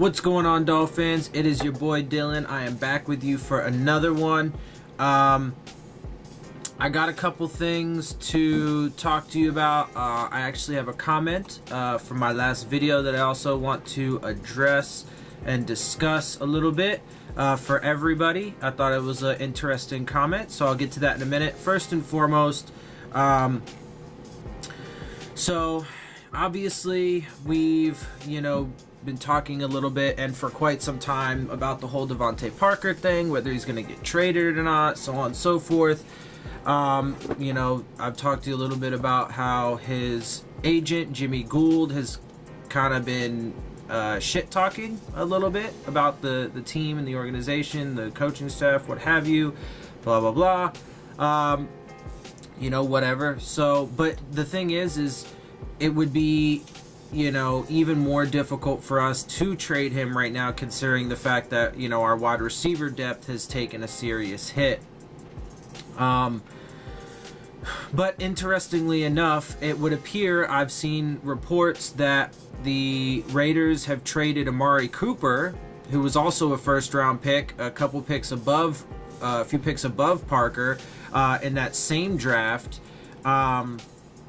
What's going on, Dolphins? It is your boy Dillon. I am back with you for another one. I got a couple things to talk to you about. I actually have a comment from my last video that I also want to address and discuss a little bit for everybody. I thought it was an interesting comment, so I'll get to that in a minute. First and foremost, so obviously we've, been talking a little bit and for quite some time about the whole Devontae Parker thing, whether he's going to get traded or not, so on and so forth. I've talked to you a little bit about how his agent, Jimmy Gould, has kind of been shit-talking a little bit about the team and the organization, the coaching staff, what have you, blah, blah, blah. Whatever. So, but the thing is it would be, even more difficult for us to trade him right now, considering the fact that, our wide receiver depth has taken a serious hit. But interestingly enough, it would appear, I've seen reports that the Raiders have traded Amari Cooper, who was also a first-round pick, a few picks above Parker, in that same draft,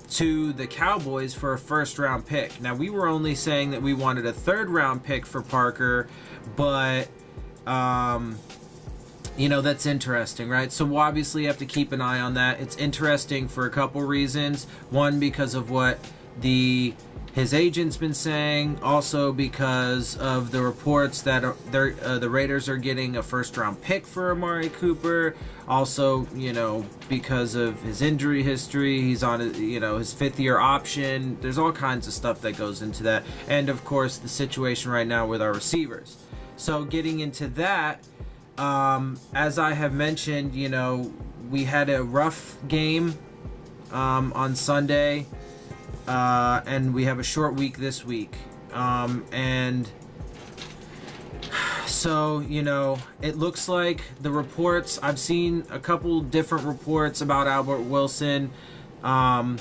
to the Cowboys for a first-round pick. Now, we were only saying that we wanted a third-round pick for Parker, but that's interesting, right? So we'll obviously have to keep an eye on that. It's interesting for a couple reasons. One, because of what his agent's been saying. Also, because of the reports that the Raiders are getting a first-round pick for Amari Cooper. Also, because of his injury history, he's on his fifth-year option. There's all kinds of stuff that goes into that. And, of course, the situation right now with our receivers. So getting into that, as I have mentioned, we had a rough game on Sunday, and we have a short week this week. And so, it looks like the reports, I've seen a couple different reports about Albert Wilson. One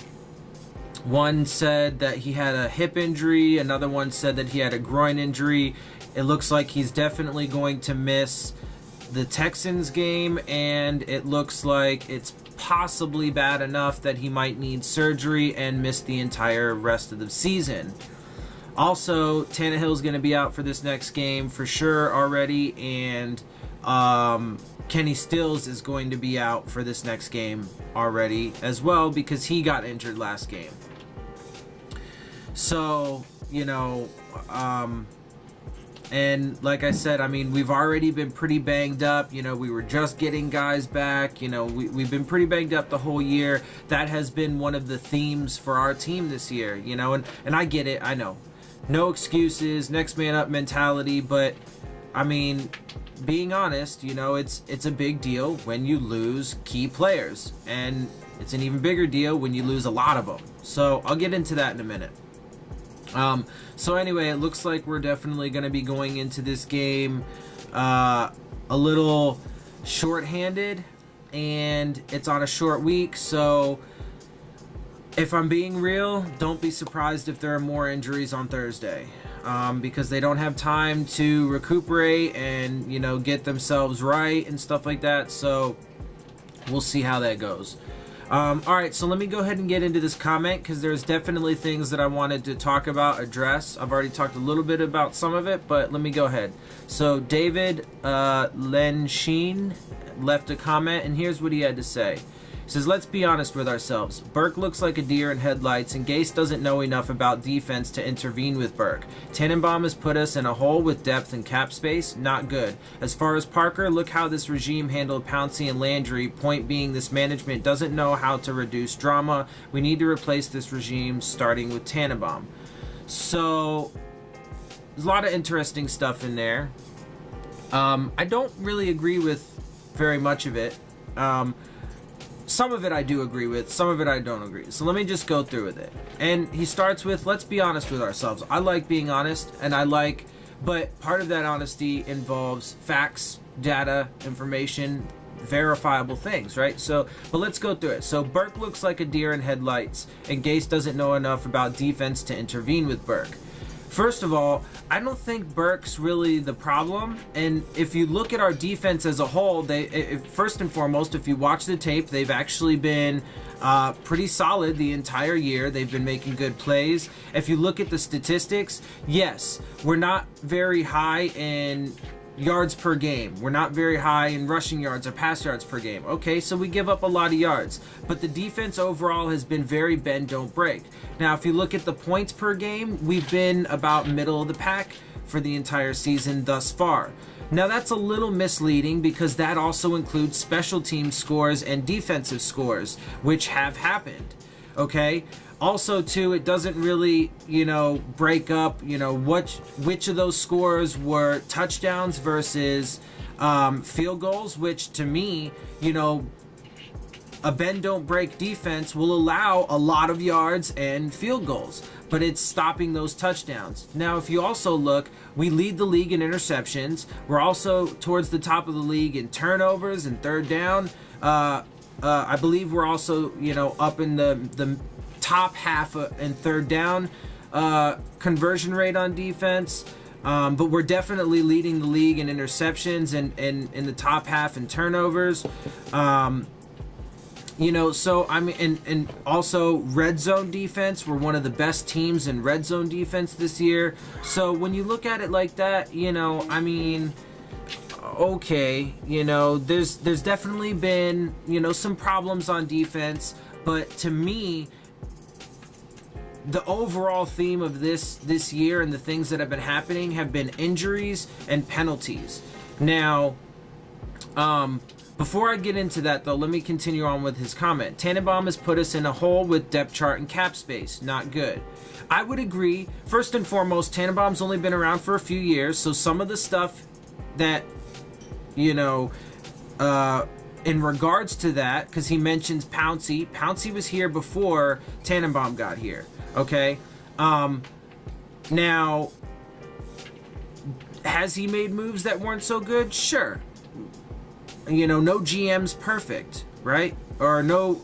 said that he had a hip injury. Another one said that he had a groin injury. It looks like he's definitely going to miss the Texans game, and it looks like it's possibly bad enough that he might need surgery and miss the entire rest of the season. Also, Tannehill's going to be out for this next game for sure already, and Kenny Stills is going to be out for this next game already as well because he got injured last game. So, and like I said, we've already been pretty banged up. We were just getting guys back. We've been pretty banged up the whole year. That has been one of the themes for our team this year, and I get it. I know. No excuses, next man up mentality, but, being honest, it's a big deal when you lose key players. And it's an even bigger deal when you lose a lot of them. So I'll get into that in a minute. So anyway, it looks like we're definitely going to be going into this game a little short-handed, and it's on a short week, so if I'm being real, don't be surprised if there are more injuries on Thursday, because they don't have time to recuperate and, get themselves right and stuff like that, so we'll see how that goes. Alright, so let me go ahead and get into this comment because there's definitely things that I wanted to talk about, address. I've already talked a little bit about some of it, but let me go ahead. So David Lensheen left a comment, and here's what he had to say. He says, let's be honest with ourselves. Burke looks like a deer in headlights, and Gase doesn't know enough about defense to intervene with Burke. Tannenbaum has put us in a hole with depth and cap space. Not good. As far as Parker, look how this regime handled Pouncey and Landry. Point being, this management doesn't know how to reduce drama. We need to replace this regime, starting with Tannenbaum. So, there's a lot of interesting stuff in there. I don't really agree with very much of it. Some of it I do agree with, some of it I don't agree. So let me just go through with it. And he starts with, let's be honest with ourselves. I like being honest, but part of that honesty involves facts, data, information, verifiable things, right? So, but let's go through it. So Burke looks like a deer in headlights, and Gase doesn't know enough about defense to intervene with Burke. First of all, I don't think Burke's really the problem. And if you look at our defense as a whole, first and foremost, if you watch the tape, they've actually been pretty solid the entire year. They've been making good plays. If you look at the statistics, yes, we're not very high in yards per game. We're not very high in rushing yards or pass yards per game. Okay, so we give up a lot of yards. But the defense overall has been very bend, don't break. Now, if you look at the points per game, we've been about middle of the pack for the entire season thus far. Now, that's a little misleading because that also includes special team scores and defensive scores, which have happened. Okay? Also, too, it doesn't really, break up, which of those scores were touchdowns versus field goals, which to me, a bend don't break defense will allow a lot of yards and field goals, but it's stopping those touchdowns. Now, if you also look, we lead the league in interceptions. We're also towards the top of the league in turnovers and third down. I believe we're also, up in the top half in third down conversion rate on defense. But we're definitely leading the league in interceptions and in the top half in turnovers. So I mean, and also red zone defense. We're one of the best teams in red zone defense this year. So when you look at it like that, I mean, okay, there's definitely been, some problems on defense, but to me, the overall theme of this year and the things that have been happening have been injuries and penalties. Now, before I get into that, though, let me continue on with his comment. Tannenbaum has put us in a hole with depth chart and cap space. Not good. I would agree. First and foremost, Tannenbaum's only been around for a few years, so some of the stuff that, in regards to that, because he mentions Pouncey. Pouncey was here before Tannenbaum got here. Okay? Now, has he made moves that weren't so good? Sure. No GM's perfect, right? Or no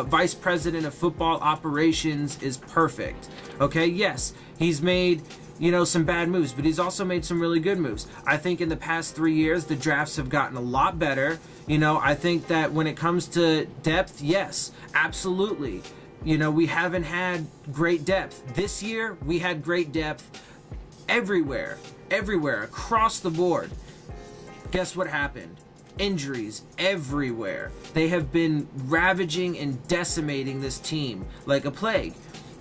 vice president of football operations is perfect. Okay, yes, he's made, some bad moves, but he's also made some really good moves. I think in the past 3 years, the drafts have gotten a lot better. I think that when it comes to depth, yes, absolutely. We haven't had great depth. This year, we had great depth everywhere, across the board. Guess what happened? Injuries everywhere. They have been ravaging and decimating this team like a plague.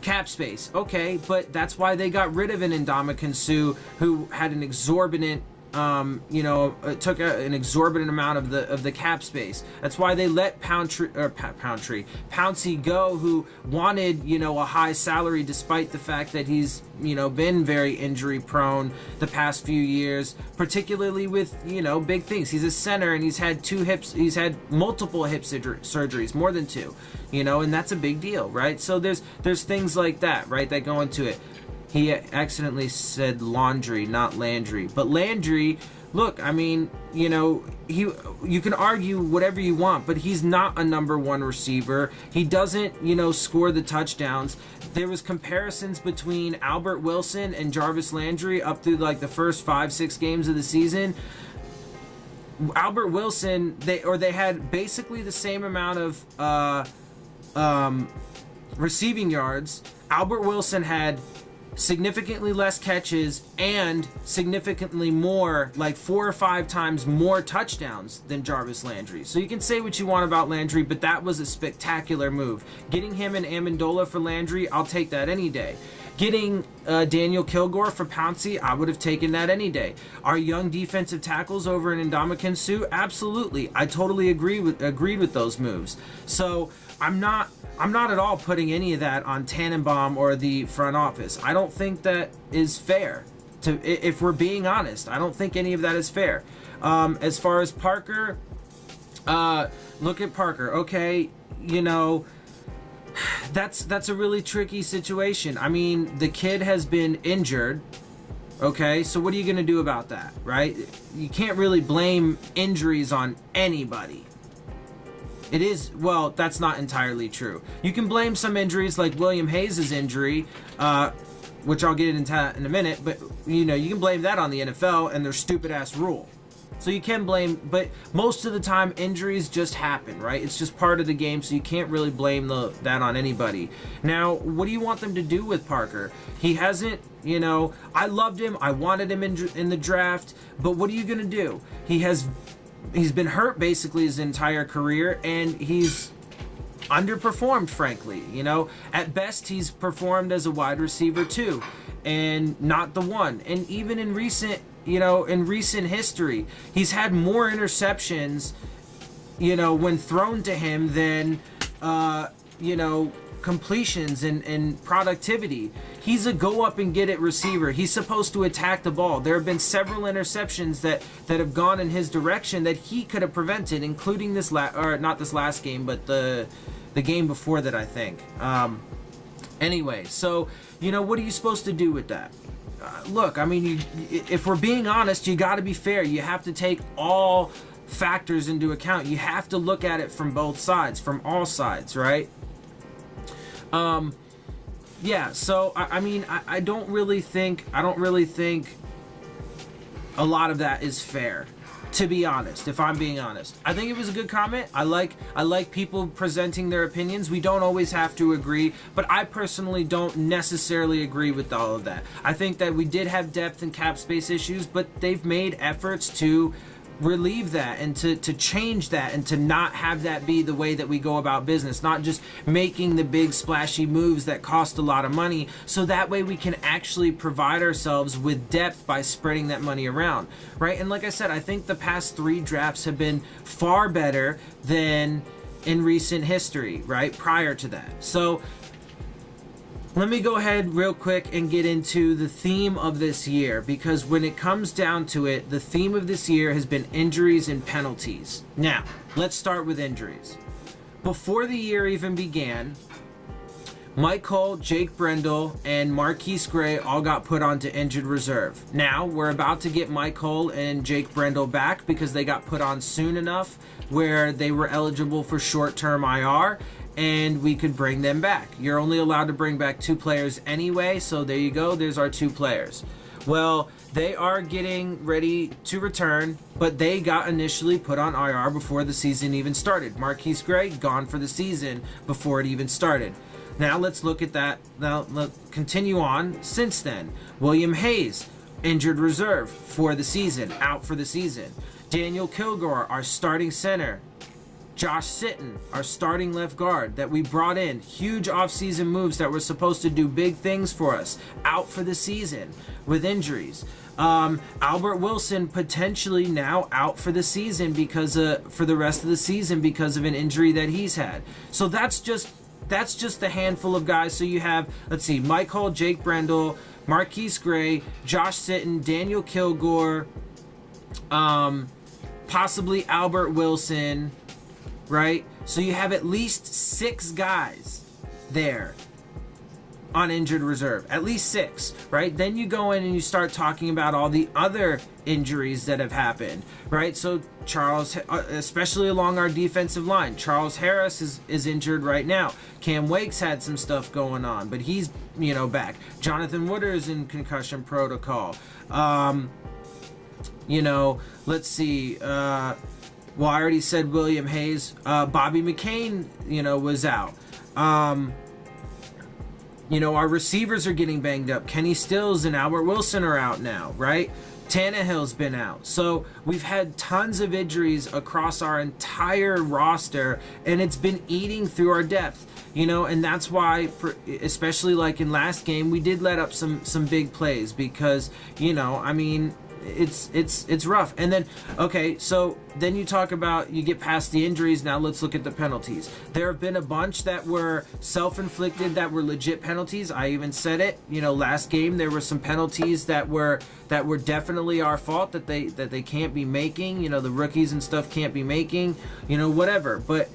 Cap space, okay, but that's why they got rid of an Ndamukong Suh who had an exorbitant took an exorbitant amount of the cap space. That's why they let Pouncey go, who wanted, a high salary despite the fact that he's, been very injury prone the past few years, particularly with, big things. He's a center and he's had multiple hip surgeries, more than two, and that's a big deal, right? So there's things like that, right, that go into it. He accidentally said Laundry, not Landry. But Landry, look, I mean, you can argue whatever you want, but he's not a number one receiver. He doesn't, score the touchdowns. There was comparisons between Albert Wilson and Jarvis Landry up through like the first 5-6 games of the season. Albert Wilson, they had basically the same amount of receiving yards. Albert Wilson had significantly less catches and significantly more, like 4 or 5 times more touchdowns than Jarvis Landry. So you can say what you want about Landry, but that was a spectacular move. Getting him and Amendola for Landry, I'll take that any day. Getting Daniel Kilgore for Pouncey, I would have taken that any day. Our young defensive tackles over in Ndamukong Suh, absolutely. I totally agreed with those moves. So I'm not at all putting any of that on Tannenbaum or the front office. I don't think that is fair. If we're being honest, I don't think any of that is fair. As far as Parker, look at Parker. Okay, that's a really tricky situation. I mean, the kid has been injured. Okay, so what are you going to do about that, right? You can't really blame injuries on anybody. It is, well, that's not entirely true. You can blame some injuries like William Hayes' injury, which I'll get into in a minute, but you can blame that on the NFL and their stupid ass rule. So you can blame, but most of the time injuries just happen, right? It's just part of the game, so you can't really blame that on anybody. Now, what do you want them to do with Parker? He hasn't, I loved him, I wanted him in the draft, but what are you going to do? He's been hurt basically his entire career, and he's underperformed, frankly. At best he's performed as a wide receiver too, and not the one. And even in recent history, he's had more interceptions, when thrown to him than, completions and productivity. He's a go up and get it receiver. He's supposed to attack the ball. There have been several interceptions that have gone in his direction that he could have prevented, including not this last game, but the game before that, I think. Anyway, so, what are you supposed to do with that? Look, I mean, if we're being honest, you got to be fair. You have to take all factors into account. You have to look at it from both sides, from all sides, right? Yeah. So I don't really think a lot of that is fair, to be honest. If I'm being honest, I think it was a good comment. I like people presenting their opinions. We don't always have to agree, but I personally don't necessarily agree with all of that. I think that we did have depth and cap space issues, but they've made efforts to relieve that and to change that and to not have that be the way that we go about business, not just making the big splashy moves that cost a lot of money, so that way we can actually provide ourselves with depth by spreading that money around, right? And like I said, I think the past 3 drafts have been far better than in recent history, right, prior to that. So let me go ahead real quick and get into the theme of this year, because when it comes down to it, the theme of this year has been injuries and penalties. Now, let's start with injuries. Before the year even began, Mike Cole, Jake Brendel, and Marquise Gray all got put onto injured reserve. Now, we're about to get Mike Cole and Jake Brendel back because they got put on soon enough where they were eligible for short-term IR, and we could bring them back. You're only allowed to bring back 2 players anyway, so there you go. There's our 2 players. Well, they are getting ready to return, but they got initially put on IR before the season even started. Marquise Gray, gone for the season before it even started. Now let's look at that. Now let's continue on since then. William Hayes, injured reserve for the season, out for the season. Daniel Kilgore, our starting center. Josh Sitton, our starting left guard that we brought in, huge offseason moves that were supposed to do big things for us, out for the season with injuries. Albert Wilson potentially now out for the season for the rest of the season because of an injury that he's had. So that's just a handful of guys. So you have, let's see, Mike Hall, Jake Brendel, Marquise Gray, Josh Sitton, Daniel Kilgore, possibly Albert Wilson, right? So you have at least 6 guys there on injured reserve, at least 6, right? Then you go in and you start talking about all the other injuries that have happened, right? So Charles, especially along our defensive line, Charles Harris is injured right now. Cam Wake's had some stuff going on, but he's back. Jonathan Wooders in concussion protocol. Let's see. Well, I already said William Hayes. Bobby McCain, was out. Our receivers are getting banged up. Kenny Stills and Albert Wilson are out now, right? Tannehill's been out. So we've had tons of injuries across our entire roster, and it's been eating through our depth. And that's why, especially like in last game, we did let up some big plays because, it's rough. And then, okay, so then you get past the injuries. Now let's look at the penalties. There have been a bunch that were self-inflicted, that were legit penalties. I even said it, last game there were some penalties that were definitely our fault that they can't be making, the rookies and stuff can't be making, whatever. But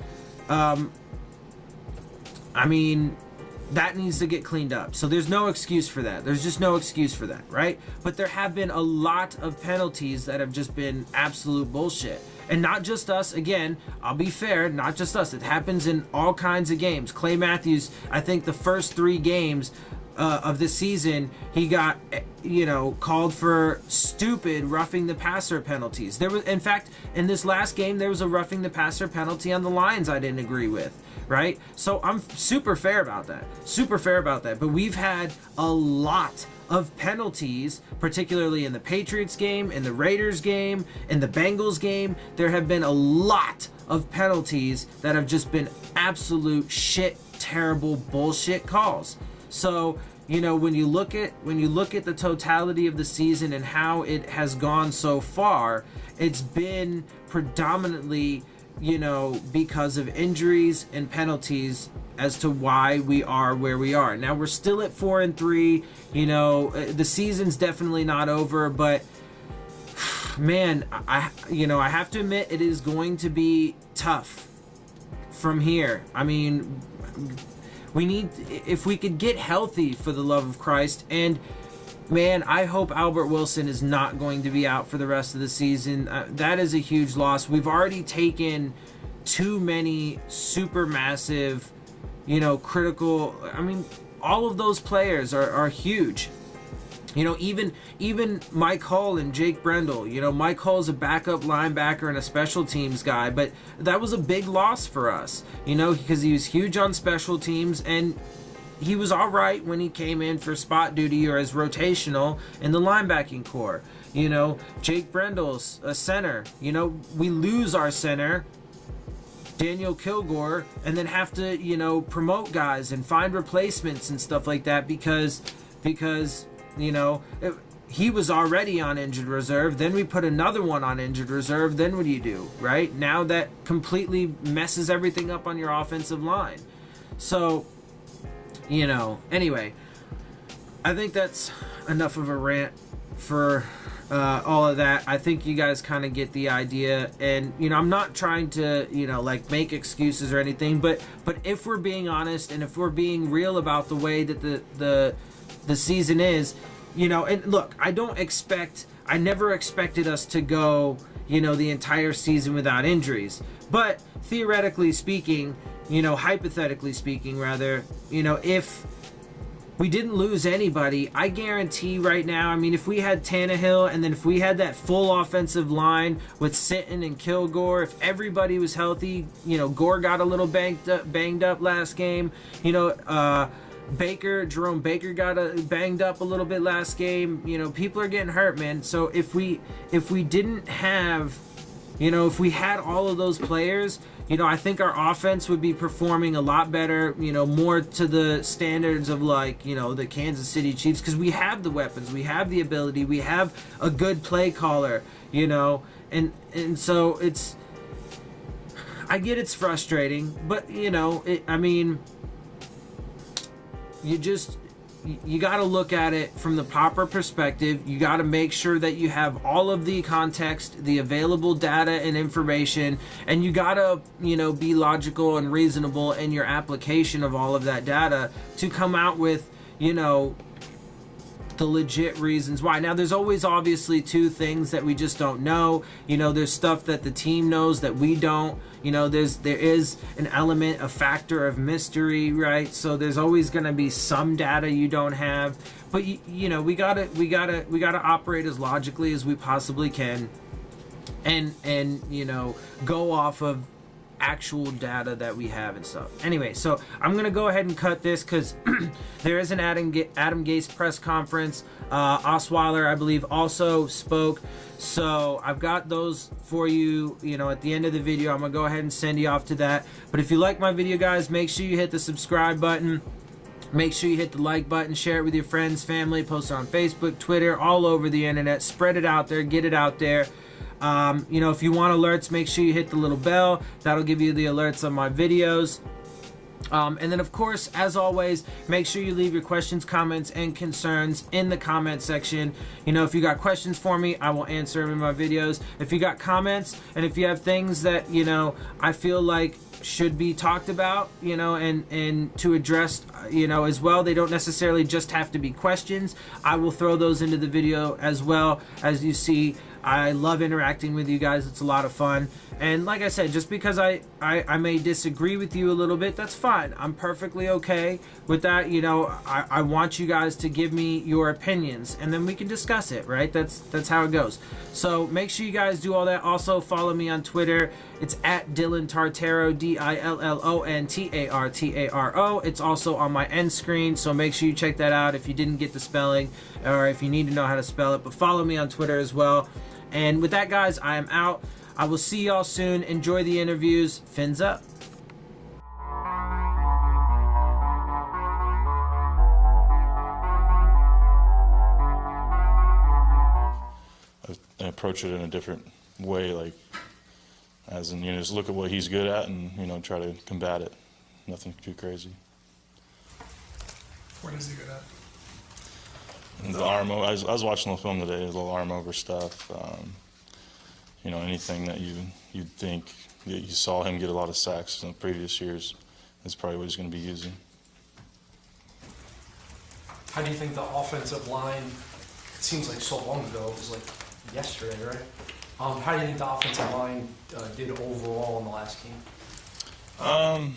that needs to get cleaned up. So there's no excuse for that. There's just no excuse for that, right? But there have been a lot of penalties that have just been absolute bullshit. And not just us. Again, I'll be fair, not just us. It happens in all kinds of games. Clay Matthews, I think the first 3 games, of the season, he got, you know, called for stupid roughing the passer penalties. There was, in fact, in this last game, there was a roughing the passer penalty on the Lions I didn't agree with, right? So I'm super fair about that. Super fair about that. But we've had a lot of penalties, particularly in the Patriots game, in the Raiders game, in the Bengals game. There have been a lot of penalties that have just been absolute shit, terrible bullshit calls. So, you know, when you look at the totality of the season and how it has gone so far, it's been predominantly, you know, because of injuries and penalties as to why we are where we are. Now we're still at 4-3. You know, the season's definitely not over, but man, I have to admit it is going to be tough from here. I mean, we need, if we could get healthy, for the love of Christ. And man, I hope Albert Wilson is not going to be out for the rest of the season. That is a huge loss. We've already taken too many super massive, you know, critical, I mean, all of those players are huge. You know, even Mike Hull and Jake Brendel. You know, Mike Hull's a backup linebacker and a special teams guy, but that was a big loss for us, you know, because he was huge on special teams, and he was all right when he came in for spot duty or as rotational in the linebacking core. You know, Jake Brendel's a center. You know, we lose our center, Daniel Kilgore, and then have to, you know, promote guys and find replacements and stuff like that because you know, he was already on injured reserve. Then we put another one on injured reserve. Then what do you do, right? Now that completely messes everything up on your offensive line. So, you know, anyway, I think that's enough of a rant for all of that. I think you guys kind of get the idea. And, you know, I'm not trying to, you know, like make excuses or anything, but if we're being honest and if we're being real about the way that the season is, you know, and look, I never expected us to go, you know, the entire season without injuries. But theoretically speaking, you know, hypothetically speaking rather, you know, if we didn't lose anybody, I guarantee right now, I mean, if we had Tannehill and then if we had that full offensive line with Sitton and Kilgore, if everybody was healthy, you know, Gore got a little banged up last game, you know, Jerome Baker got banged up a little bit last game. You know, people are getting hurt, man. So if we didn't have, you know, if we had all of those players, you know, I think our offense would be performing a lot better, you know, more to the standards of, like, you know, the Kansas City Chiefs, because we have the weapons, we have the ability, we have a good play caller, you know, and so it's, I get it's frustrating, but, you know, I mean, you got to look at it from the proper perspective. You got to make sure that you have all of the context, the available data and information, and you got to, you know, be logical and reasonable in your application of all of that data to come out with, you know, the legit reasons why. Now, there's always obviously two things that we just don't know. You know, there's stuff that the team knows that we don't. You know, there is an element, a factor of mystery, right? So there's always going to be some data you don't have. But you know, we gotta operate as logically as we possibly can, and you know, go off of actual data that we have and stuff. Anyway, so I'm gonna go ahead and cut this because there is an Adam Gase press conference. Osweiler, I believe, also spoke. So I've got those for you, you know, at the end of the video. I'm gonna go ahead and send you off to that. But if you like my video, guys, make sure you hit the subscribe button. Make sure you hit the like button, share it with your friends, family, post it on Facebook, Twitter, all over the internet. Spread it out there, get it out there. You know, if you want alerts, make sure you hit the little bell. That'll give you the alerts on my videos. And then, of course, as always, make sure you leave your questions, comments, and concerns in the comment section. You know, if you got questions for me, I will answer them in my videos. If you got comments and if you have things that, you know, I feel like should be talked about, you know, and to address, you know, as well, they don't necessarily just have to be questions. I will throw those into the video as well. As you see, I love interacting with you guys. It's a lot of fun. And like I said, just because I may disagree with you a little bit, that's fine. I'm perfectly okay with that. You know, I want you guys to give me your opinions, and then we can discuss it, right? That's how it goes. So make sure you guys do all that. Also, follow me on Twitter. It's at Dillon Tartaro, DILLON TARTARO. It's also on my end screen, so make sure you check that out if you didn't get the spelling or if you need to know how to spell it. But follow me on Twitter as well. And with that, guys, I am out. I will see y'all soon. Enjoy the interviews. Fins up. I approach it in a different way, like, as in, you know, just look at what he's good at and, you know, try to combat it. Nothing too crazy. What is he good at? And the arm, I was watching the film today, the little arm over stuff. You know, anything that you'd think that you saw him get a lot of sacks in the previous years, that's probably what he's going to be using. How do you think the offensive line, it seems like so long ago, it was like yesterday, right? How do you think the offensive line did overall in the last game?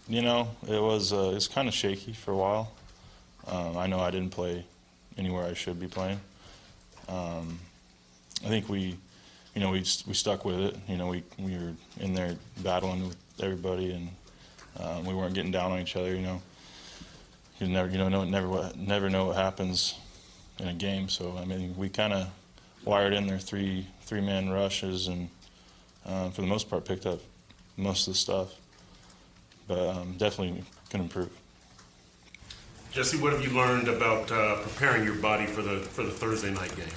You know, it was kind of shaky for a while. I know I didn't play anywhere I should be playing. I think we stuck with it. You know, we were in there battling with everybody, and we weren't getting down on each other. You know, never know what happens in a game. So I mean, we kind of wired in their three-man rushes, and for the most part picked up most of the stuff. But definitely can improve. Jesse, what have you learned about preparing your body for the Thursday night game?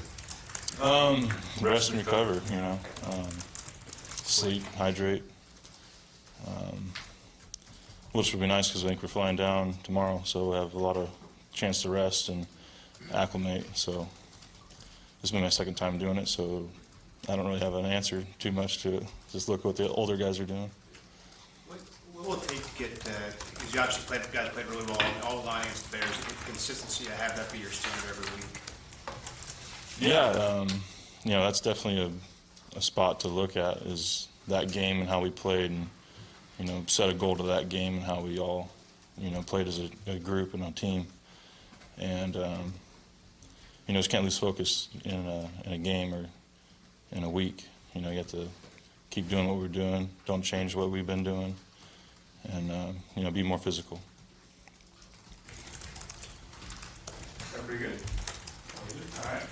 Rest and recover, you know. Sleep, hydrate. Which would be nice because I think we're flying down tomorrow, so we'll have a lot of chance to rest and acclimate. So this will be my second time doing it, so I don't really have an answer too much to it. Just look what the older guys are doing. What will it take to get, because you obviously guys played really well all the line against the Bears, to get the consistency to have that be your standard every week? Yeah, you know, that's definitely a spot to look at, is that game and how we played, and, you know, set a goal to that game and how we all, you know, played as a group and a team. And, you know, just can't lose focus in a game or in a week. You know, you have to keep doing what we're doing, don't change what we've been doing, and, you know, be more physical. Pretty good. All right.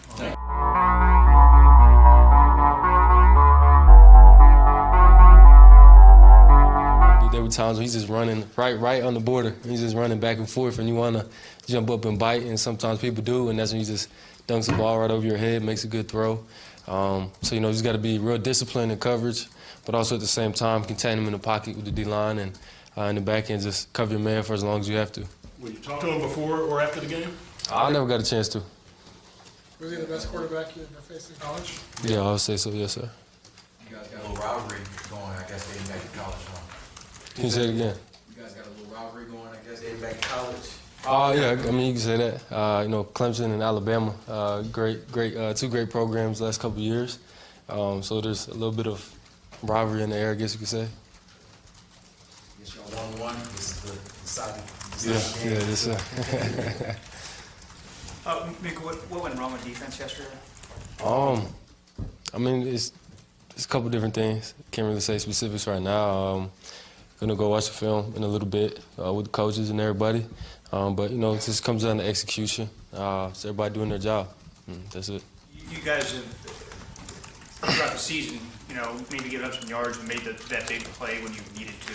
There were times when he's just running right on the border. He's just running back and forth, and you want to jump up and bite, and sometimes people do, and that's when he just dunks the ball right over your head, makes a good throw. So, you know, you just got to be real disciplined in coverage, but also at the same time contain him in the pocket with the D-line, and in the back end just cover your man for as long as you have to. Will you talk to him before or after the game? I never got a chance to. Was he the best quarterback you ever faced in college? Yeah, I would say so, yes, sir. You guys got a little rivalry going, I guess, dating back to college, huh? Can you say it again? You guys got a little rivalry going, I guess, dating back to college? Yeah, I mean, you can say that. You know, Clemson and Alabama, two great programs the last couple of years. So there's a little bit of rivalry in the air, I guess you could say. I guess y'all 1-1. This is the deciding Yeah, yes, sir. Mika, what went wrong with defense yesterday? I mean, it's a couple different things. Can't really say specifics right now. Gonna go watch the film in a little bit with the coaches and everybody. But, you know, it just comes down to execution. It's everybody doing their job. That's it. You guys have, throughout the season, you know, maybe given up some yards and made that big play when you needed to.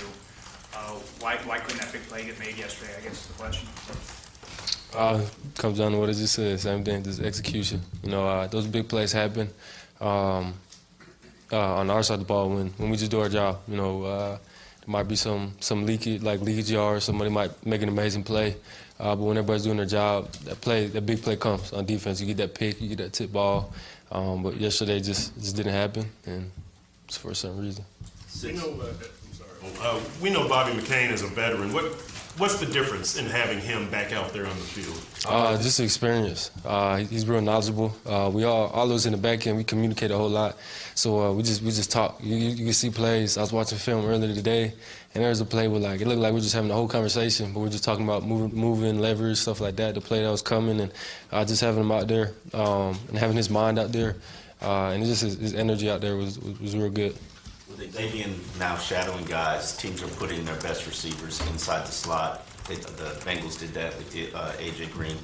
Why couldn't that big play get made yesterday, I guess is the question. Comes down to what I just said, same thing, just execution. You know, those big plays happen on our side of the ball when we just do our job. You know, there might be some leakage yards, somebody might make an amazing play, but when everybody's doing their job, that big play comes on defense. You get that pick, you get that tip ball, but yesterday just didn't happen, and it's for a certain reason. We know Bobby McCain is a veteran. What's the difference in having him back out there on the field? Just experience. He's real knowledgeable. We all those in the back end, we communicate a whole lot. So we just talk. You can see plays. I was watching film earlier today, and there's a play where it looked like we're just having a whole conversation, but we're just talking about moving leverage, stuff like that. The play that was coming, and just having him out there and having his mind out there, and just his energy out there was real good. With Xavier now shadowing guys, teams are putting their best receivers inside the slot. The Bengals did that with A.J. Green.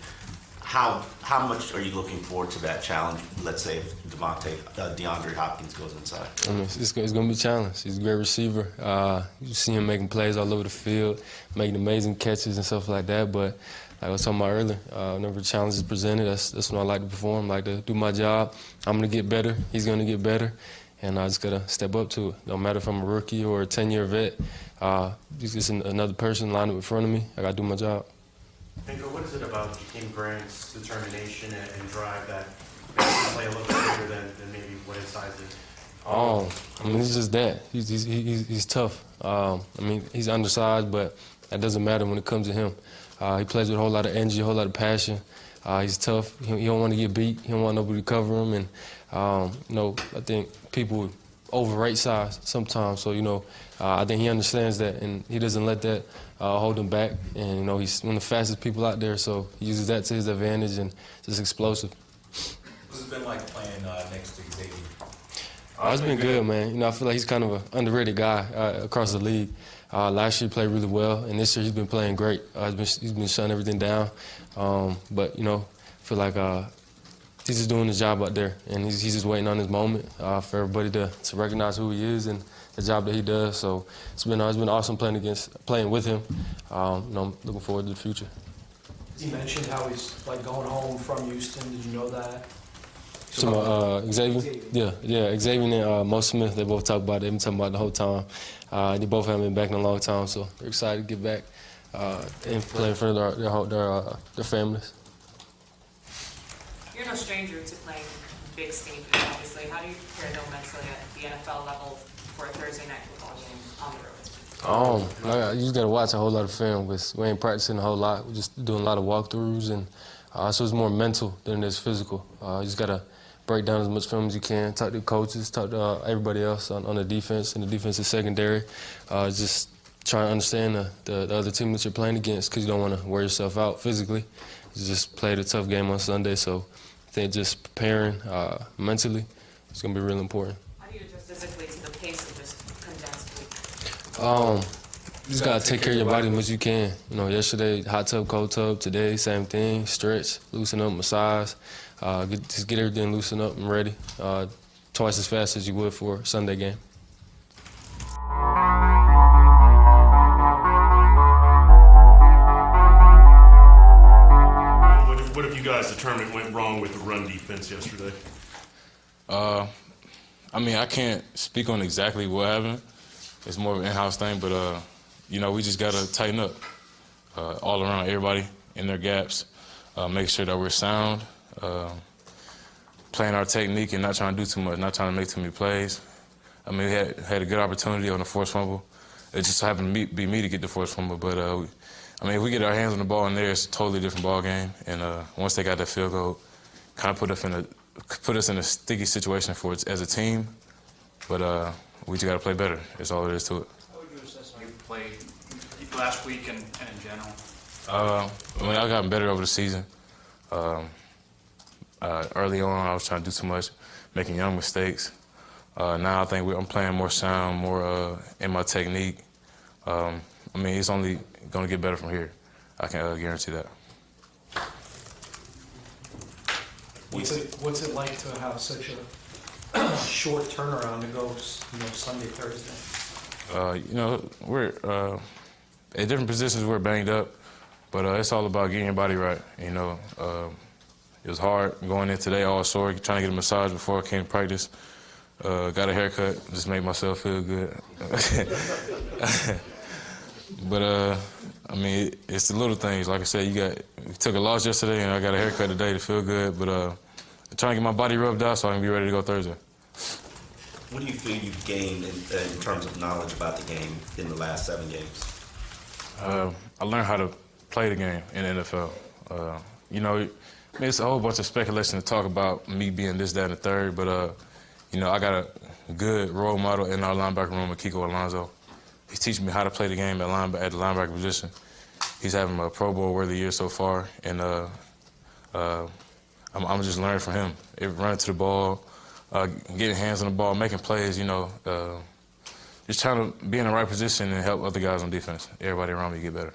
How much are you looking forward to that challenge? Let's say if DeAndre Hopkins goes inside. I mean, it's going to be a challenge. He's a great receiver. You see him making plays all over the field, making amazing catches and stuff like that. But like I was talking about earlier, whenever the challenge is presented, that's when I like to perform, like to do my job. I'm going to get better. He's going to get better. And I just got to step up to it. No matter if I'm a rookie or a 10-year vet, just another person lined up in front of me. I got to do my job. Bingo, what is it about Jakeem Grant's determination and drive that makes him play a little bit bigger than maybe what his size is? I mean, it's just that. He's tough. I mean, he's undersized, but that doesn't matter when it comes to him. He plays with a whole lot of energy, a whole lot of passion. He's tough. He don't want to get beat. He don't want nobody to cover him. And, I think people overrate size sometimes. So, I think he understands that, and he doesn't let that hold him back. And, he's one of the fastest people out there, so he uses that to his advantage and just explosive. What's it been like playing next to Xavier? It's been good, man. I feel like he's kind of an underrated guy across the league. Last year he played really well, and this year he's been playing great. He's been shutting everything down. But, I feel like he's just doing his job out there, and he's just waiting on his moment for everybody to recognize who he is and the job that he does. So it's been awesome playing with him. I'm looking forward to the future. You mentioned how he's going home from Houston. Did you know that? Xavier? Yeah, Xavier and Mo Smith, they both talk about it. They've been talking about it the whole time. They both haven't been back in a long time, so they're excited to get back and play in front of their families. You're no stranger to playing big stages, obviously. How do you prepare though mentally at the NFL level for a Thursday night football game on the road? You just got to watch a whole lot of film because we ain't practicing a whole lot. We're just doing a lot of walkthroughs, and so it's more mental than it is physical. You just got to break down as much film as you can, talk to the coaches, talk to everybody else on the defense and the defensive secondary. Just try to understand the other team that you're playing against because you don't want to wear yourself out physically. You just played a tough game on Sunday, so I think just preparing mentally is going to be really important. How do you adjust physically to the pace of this condensed week? You just got to take care of your body as much as you can. Yesterday, hot tub, cold tub. Today, same thing. Stretch, loosen up, massage. Just get everything loosened up and ready twice as fast as you would for a Sunday game. What have you guys determined went wrong with the run defense yesterday? I can't speak on exactly what happened. It's more of an in-house thing, but, we just got to tighten up all around, everybody in their gaps, make sure that we're sound, playing our technique and not trying to do too much, not trying to make too many plays. We had a good opportunity on the forced fumble. It just happened to be me to get the forced fumble, but if we get our hands on the ball in there, it's a totally different ball game. And once they got that field goal, kind of put us in a sticky situation for it as a team. But we just got to play better. That's all there is to it. How would you assess how you played last week and in general? I've gotten better over the season. Early on, I was trying to do too much, making young mistakes. Now I think I'm playing more sound, more in my technique. It's only going to get better from here. I can guarantee that. What's it like to have such a short turnaround to go, Sunday, Thursday? We're at different positions. We're banged up, but it's all about getting your body right. It was hard going in today all sore, trying to get a massage before I came to practice. Got a haircut, just made myself feel good. But it's the little things. Like I said, we took a loss yesterday, and I got a haircut today to feel good. But trying to get my body rubbed out so I can be ready to go Thursday. What do you feel you've gained in terms of knowledge about the game in the last 7 games? I learned how to play the game in the NFL. You know, it's a whole bunch of speculation to talk about me being this, that, and the third, but, you know, I got a good role model in our linebacker room with Kiko Alonso. He's teaching me how to play the game at the linebacker position. He's having a Pro Bowl-worthy year so far, and I'm just learning from him. Running to the ball, getting hands on the ball, making plays, you know, just trying to be in the right position and help other guys on defense. Everybody around me get better.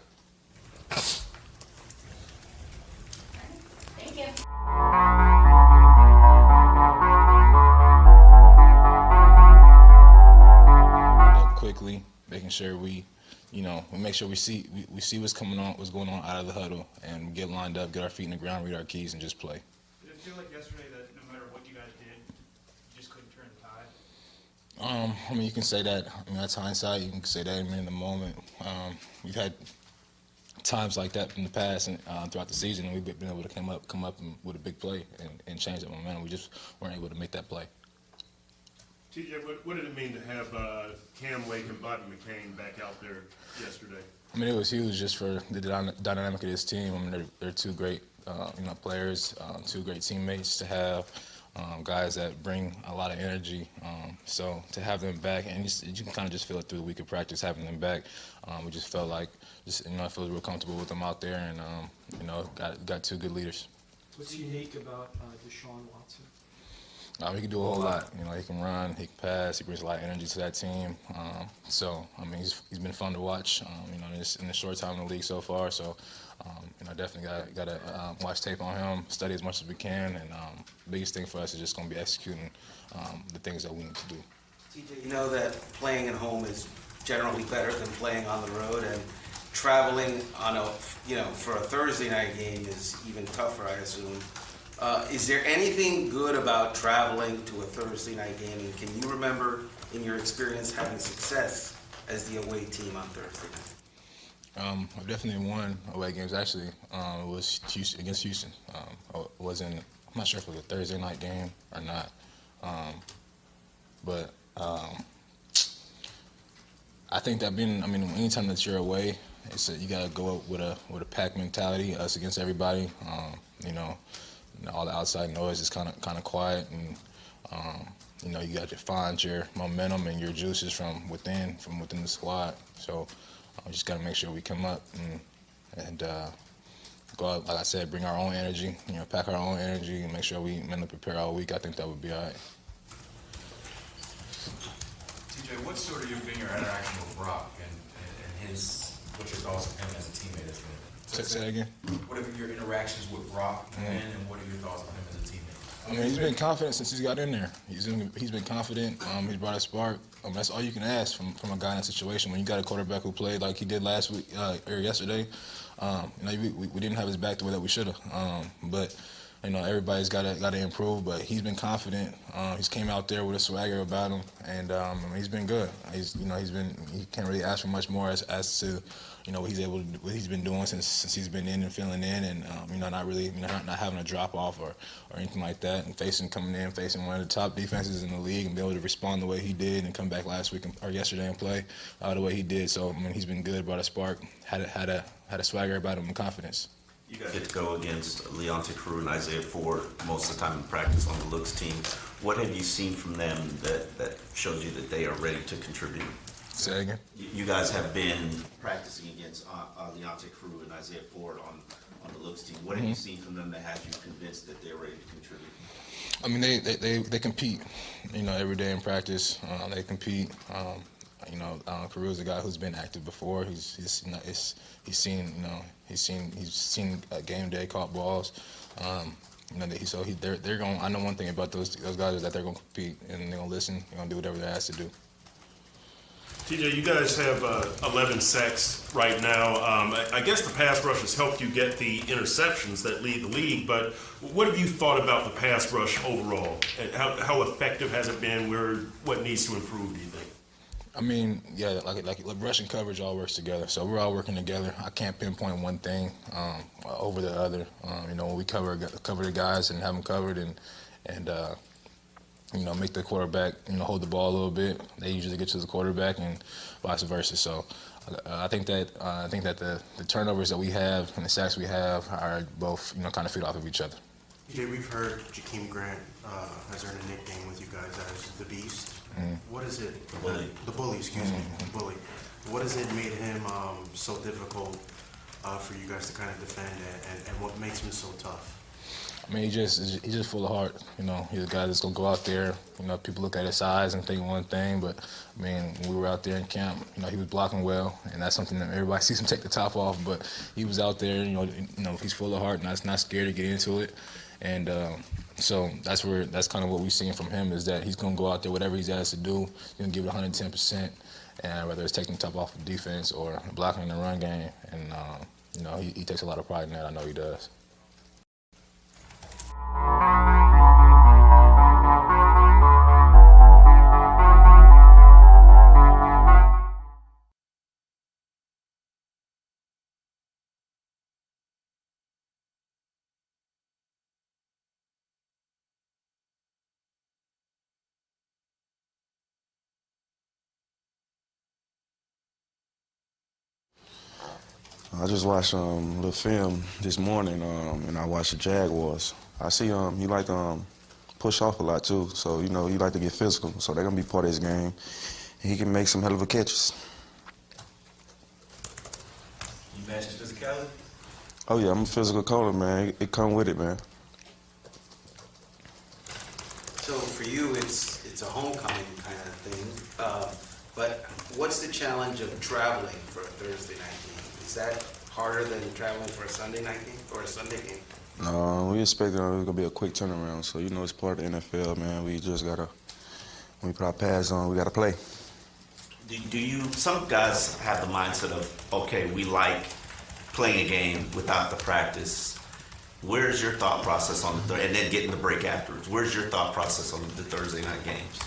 Thank you. Up quickly, making sure we make sure we see what's going on out of the huddle, and get lined up, get our feet in the ground, read our keys, and just play. Did it feel like yesterday that no matter what you guys did, you just couldn't turn the tide? I mean, you can say that. I mean, that's hindsight. You can say that in the moment. We've had times like that in the past and throughout the season, and we've been able to come up with a big play and change that momentum. We just weren't able to make that play. TJ, what did it mean to have Cam Lake and Bobby McCain back out there yesterday? I mean, it was huge just for the dynamic of this team. I mean, they're two great players, two great teammates to have, guys that bring a lot of energy. So to have them back, and you can kind of just feel it through the week of practice, having them back. We just felt like, I feel real comfortable with them out there, and got two good leaders. What's unique about Deshaun Watson? He can do a whole lot. He can run, he can pass, he brings a lot of energy to that team. So I mean, he's been fun to watch. In the short time in the league so far. So definitely got to watch tape on him, study as much as we can, and the biggest thing for us is just going to be executing the things that we need to do. TJ, you know that playing at home is generally better than playing on the road, and traveling on for a Thursday night game is even tougher, I assume. Is there anything good about traveling to a Thursday night game, and can you remember in your experience having success as the away team on Thursday night? I've definitely won away games. Actually, it was against Houston. I'm not sure if it was a Thursday night game or not, but I think that anytime that you're away, you got to go up with a pack mentality, us against everybody. All the outside noise is kind of quiet, and you got to find your momentum and your juices from within the squad. So we just got to make sure we come up and go out, like I said, bring our own energy, pack our own energy, and make sure we mentally prepare all week. I think that would be all right. TJ, what's sort of been your interaction with Brock and what's your thoughts on him as a teammate as well? Say that again? What are your interactions with Brock and what are your thoughts on him as a teammate? I mean, he's been confident since he's got in there. He's been confident. He's brought a spark. That's all you can ask from a guy in that situation. When you got a quarterback who played like he did last week or yesterday, we didn't have his back the way that we should have. But everybody's got to improve. But he's been confident. He's came out there with a swagger about him, and he's been good. He can't really ask for much more as to what he's been doing since he's been in and filling in, and not having a drop off or anything like that, and facing one of the top defenses in the league and be able to respond the way he did and come back last week or yesterday and play the way he did. So he's been good, brought a spark, had a swagger about him and confidence. You guys get to go against Leonte Crew and Isaiah Ford most of the time in practice on the looks team. What have you seen from them that shows you that they are ready to contribute? Say again? You guys have been practicing against Leonte Crew and Isaiah Ford on the looks team. What have you seen from them that has you convinced that they're ready to contribute? I mean, they compete, every day in practice. They compete. Carew is a guy who's been active before. He's seen game day caught balls. They're going. I know one thing about those guys is that they're going to compete and they're going to listen. They're going to do whatever they're asked to do. TJ, you guys have 11 sacks right now. I guess the pass rush has helped you get the interceptions that lead the league, but what have you thought about the pass rush overall? And how effective has it been? What needs to improve, do you think? I mean, yeah, like rushing coverage all works together. So we're all working together. I can't pinpoint one thing over the other. When we cover the guys and have them covered, and make the quarterback, hold the ball a little bit. They usually get to the quarterback and vice versa. So I think that the turnovers that we have and the sacks we have are both, kind of feed off of each other. TJ, we've heard Jakeem Grant has earned a nickname with you guys as the Beast. Mm-hmm. What is it? The Bully. The Bully, excuse me, the Bully. What has it made him so difficult for you guys to kind of defend, and what makes him so tough? I mean, he's just full of heart. He's a guy that's gonna go out there. People look at his size and think one thing, but I mean, when we were out there in camp, he was blocking well, and that's something that everybody sees him take the top off. But he was out there. He's full of heart, and not scared to get into it. And so that's kind of what we've seen from him, is that he's gonna go out there, whatever he's asked to do, he's gonna give it 110%, and whether it's taking the top off of defense or blocking in the run game, and he takes a lot of pride in that. I know he does. I just watched a little film this morning, and I watched the Jaguars. I see he like to push off a lot too, so he like to get physical. So they're gonna be part of his game, and he can make some hell of a catches. You match his physicality? Oh yeah, I'm a physical coach, man. It come with it, man. So for you, it's a homecoming kind of thing. But what's the challenge of traveling for a Thursday night game? Is that harder than traveling for a Sunday night game or a Sunday game? No, we expect it's gonna be a quick turnaround. So it's part of the NFL, man. We just gotta, when we put our pads on, we gotta play. Do you? Some guys have the mindset of, okay, we like playing a game without the practice. Where's your thought process on and then getting the break afterwards? Where's your thought process on the Thursday night games?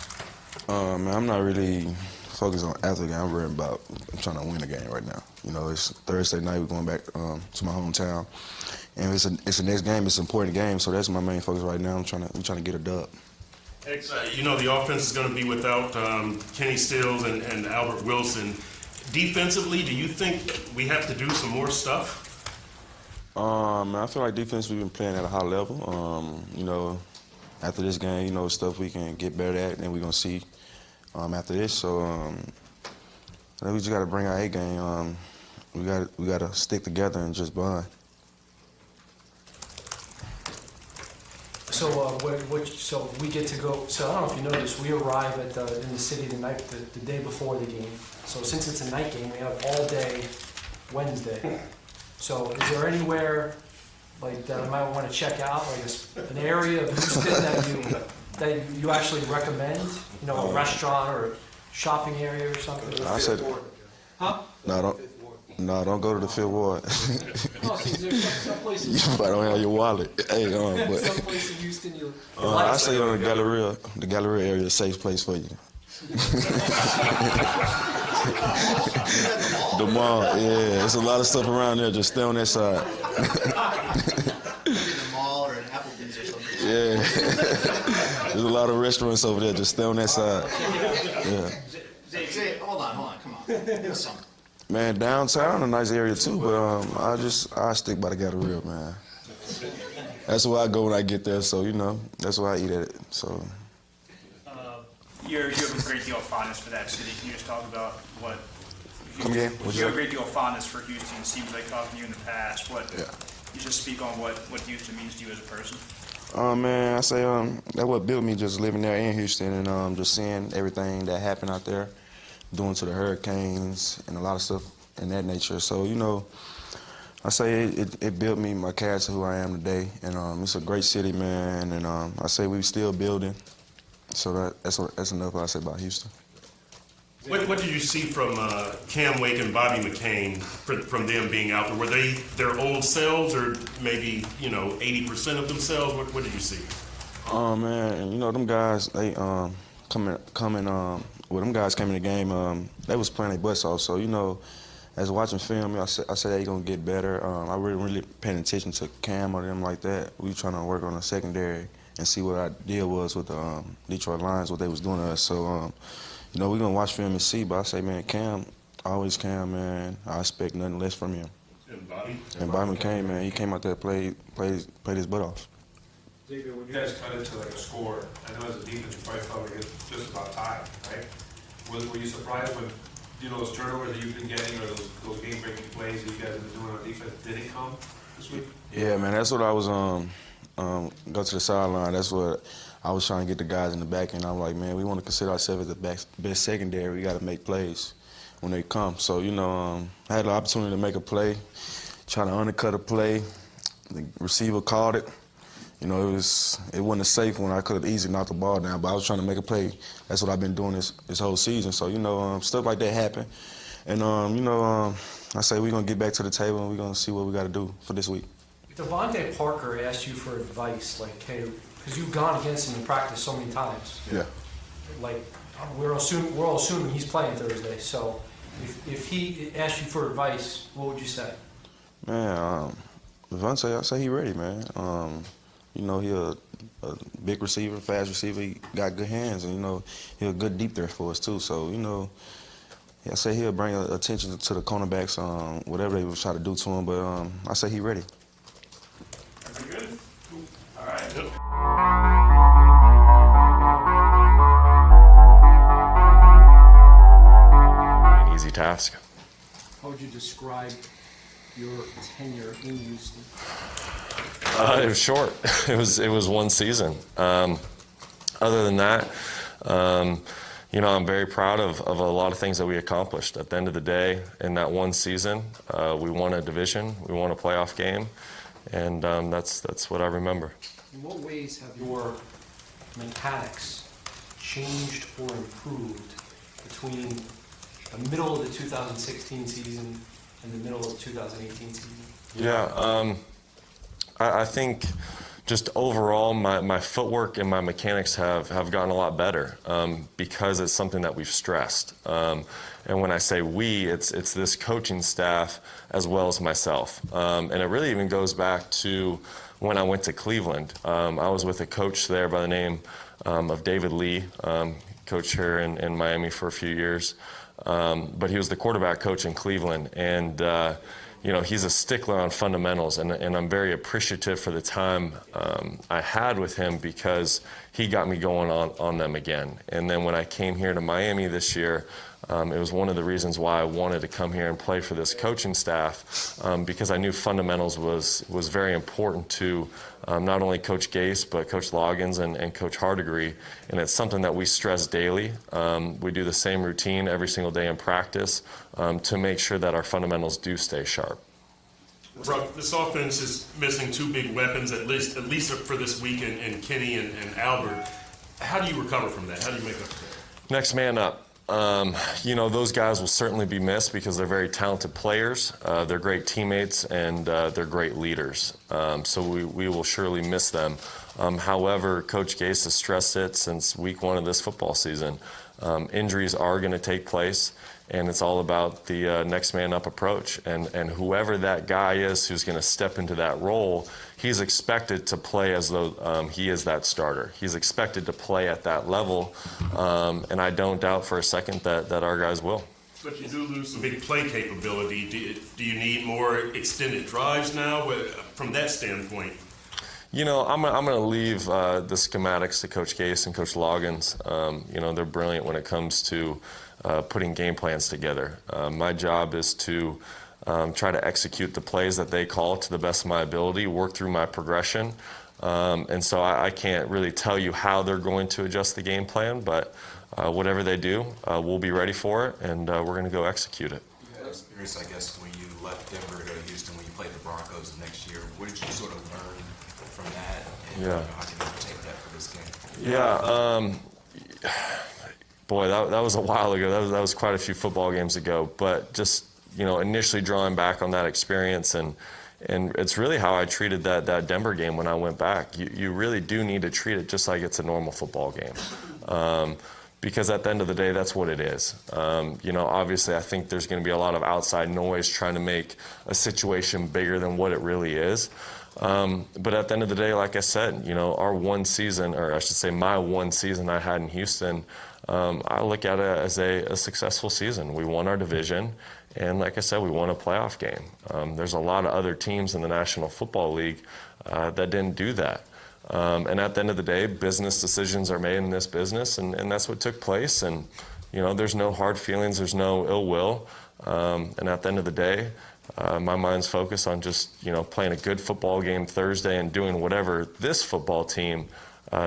Man, I'm not really focused on after the game. I'm trying to win the game right now. It's Thursday night. We're going back to my hometown, and it's the next game. It's an important game, so that's my main focus right now. We're trying to get a dub. The offense is going to be without Kenny Stills and Albert Wilson. Defensively, do you think we have to do some more stuff? I feel like defense we've been playing at a high level. After this game, stuff we can get better at, and we're gonna see after this. So we just got to bring our A game. We got to stick together and just bond. So so we get to go. So I don't know if you noticed, we arrive in the city the day before the game. So since it's a night game, we have all day Wednesday. So is there anywhere that I might want to check out, like an area of Houston that you actually recommend? A restaurant or a shopping area or something? I said, huh? Don't go to the Fifth Ward. Some place in You probably don't have your wallet. Hey, but some place in Houston you I say on the Galleria area, a safe place for you. The mall, yeah. There's a lot of stuff around there. Just stay on that side. The mall or an Applebee's or something. Yeah. There's a lot of restaurants over there. Just stay on that side. Yeah. Zay, hold on, come on. Give us something. Man, downtown a nice area too, but I stick by the Galleria, man. That's where I go when I get there, so that's where I eat at it. So. You have a great deal of fondness for that city. Can you just talk about what? Come again? You have a great deal of fondness for Houston. It seems like talking to you in the past. You just speak on what Houston means to you as a person. Man, I say that's what built me, just living there in Houston and just seeing everything that happened out there, doing to the hurricanes and a lot of stuff in that nature. So I say it built me, my character, who I am today, and it's a great city, man. And I say we're still building. So that's enough I say about Houston. What did you see from Cam Wake and Bobby McCain from them being out there? Were they their old selves, or maybe 80% of themselves? What did you see? Man, them guys, they them guys came in the game. They was playing their butts off. So as watching film, I said they gonna get better. I really paying attention to Cam or them like that. We trying to work on the secondary and see what our deal was with the Detroit Lions, what they was doing to us. So, you know, we're going to watch film and see. But I say, man, Cam, man. I expect nothing less from him. And Bobby came, man. He came out there, played his butt off. David, when you guys cut into like a score, I know as a defense you probably felt like it's just about time, right? Were you surprised when, you know, those turnovers that you've been getting or those game-breaking plays that you guys have been doing on defense didn't come this week? Yeah, man, that's what I was go to the sideline. That's what I was trying to get the guys in the back, and I'm like, man, we want to consider ourselves as the best secondary. We got to make plays when they come. So, you know, I had the opportunity to make a play, trying to undercut a play. The receiver called it. You know, it wasn't a safe one. I could have easily knocked the ball down, but I was trying to make a play. That's what I've been doing this whole season. So, you know, stuff like that happen. And, you know, I say we're going to get back to the table and we're going to see what we got to do for this week. If Devontae Parker asked you for advice, like, hey, because you've gone against him in practice so many times. Yeah. Like, we're all assuming he's playing Thursday. So if he asked you for advice, what would you say? Man, Devontae, I say he ready, man. You know, he a big receiver, fast receiver. He got good hands, and, you know, he a good deep threat for us, too. So, you know, I say he'll bring attention to the cornerbacks, whatever they will try to do to him. But I say he ready. Very good. All right. An easy task. How would you describe your tenure in Houston? It was short. It was one season. Other than that, you know, I'm very proud of a lot of things that we accomplished. At the end of the day, in that one season, we won a division, we won a playoff game, and that's what I remember. In what ways have your mechanics changed or improved between the middle of the 2016 season and the middle of the 2018 season? Yeah, I think just overall my footwork and my mechanics have gotten a lot better because it's something that we've stressed. And when I say we, it's this coaching staff as well as myself. And it really even goes back to when I went to Cleveland. I was with a coach there by the name of David Lee, coached here in Miami for a few years. But he was the quarterback coach in Cleveland, and you know, he's a stickler on fundamentals, and I'm very appreciative for the time I had with him because he got me going on them again. And then when I came here to Miami this year, it was one of the reasons why I wanted to come here and play for this coaching staff because I knew fundamentals was very important to not only Coach Gase, but Coach Loggins and Coach Hardegree, and it's something that we stress daily. We do the same routine every single day in practice to make sure that our fundamentals do stay sharp. Brock, this offense is missing two big weapons, at least for this week, in Kenny and Albert. How do you recover from that? How do you make up for that? Next man up. You know, those guys will certainly be missed because they're very talented players. They're great teammates, and they're great leaders. So we will surely miss them. However, Coach Gase has stressed it since week one of this football season. Injuries are going to take place, and it's all about the next man up approach. And whoever that guy is who's going to step into that role, he's expected to play as though he is that starter. He's expected to play at that level, and I don't doubt for a second that our guys will. But you do lose some big play capability. Do you need more extended drives now from that standpoint? You know, I'm going to leave the schematics to Coach Gase and Coach Loggins. You know, they're brilliant when it comes to putting game plans together. My job is to try to execute the plays that they call to the best of my ability, work through my progression. And so I can't really tell you how they're going to adjust the game plan, but whatever they do, we'll be ready for it, and we're going to go execute it. I was curious, I guess, when you left Denver to go to Houston, when you played the Broncos next year, what did you sort of learn from that, and how can you take that for this game? Yeah, boy, that was a while ago. That was quite a few football games ago. But just, you know, initially drawing back on that experience, and it's really how I treated that Denver game when I went back. You really do need to treat it just like it's a normal football game. Because at the end of the day, that's what it is. You know, obviously, I think there's going to be a lot of outside noise trying to make a situation bigger than what it really is. But at the end of the day, like I said, you know, our one season, or I should say my one season I had in Houston, I look at it as a successful season. We won our division, and like I said, we won a playoff game. There's a lot of other teams in the National Football League that didn't do that. And at the end of the day, business decisions are made in this business, and that's what took place. And, you know, there's no hard feelings, there's no ill will. And at the end of the day, my mind's focused on just, you know, playing a good football game Thursday and doing whatever this football team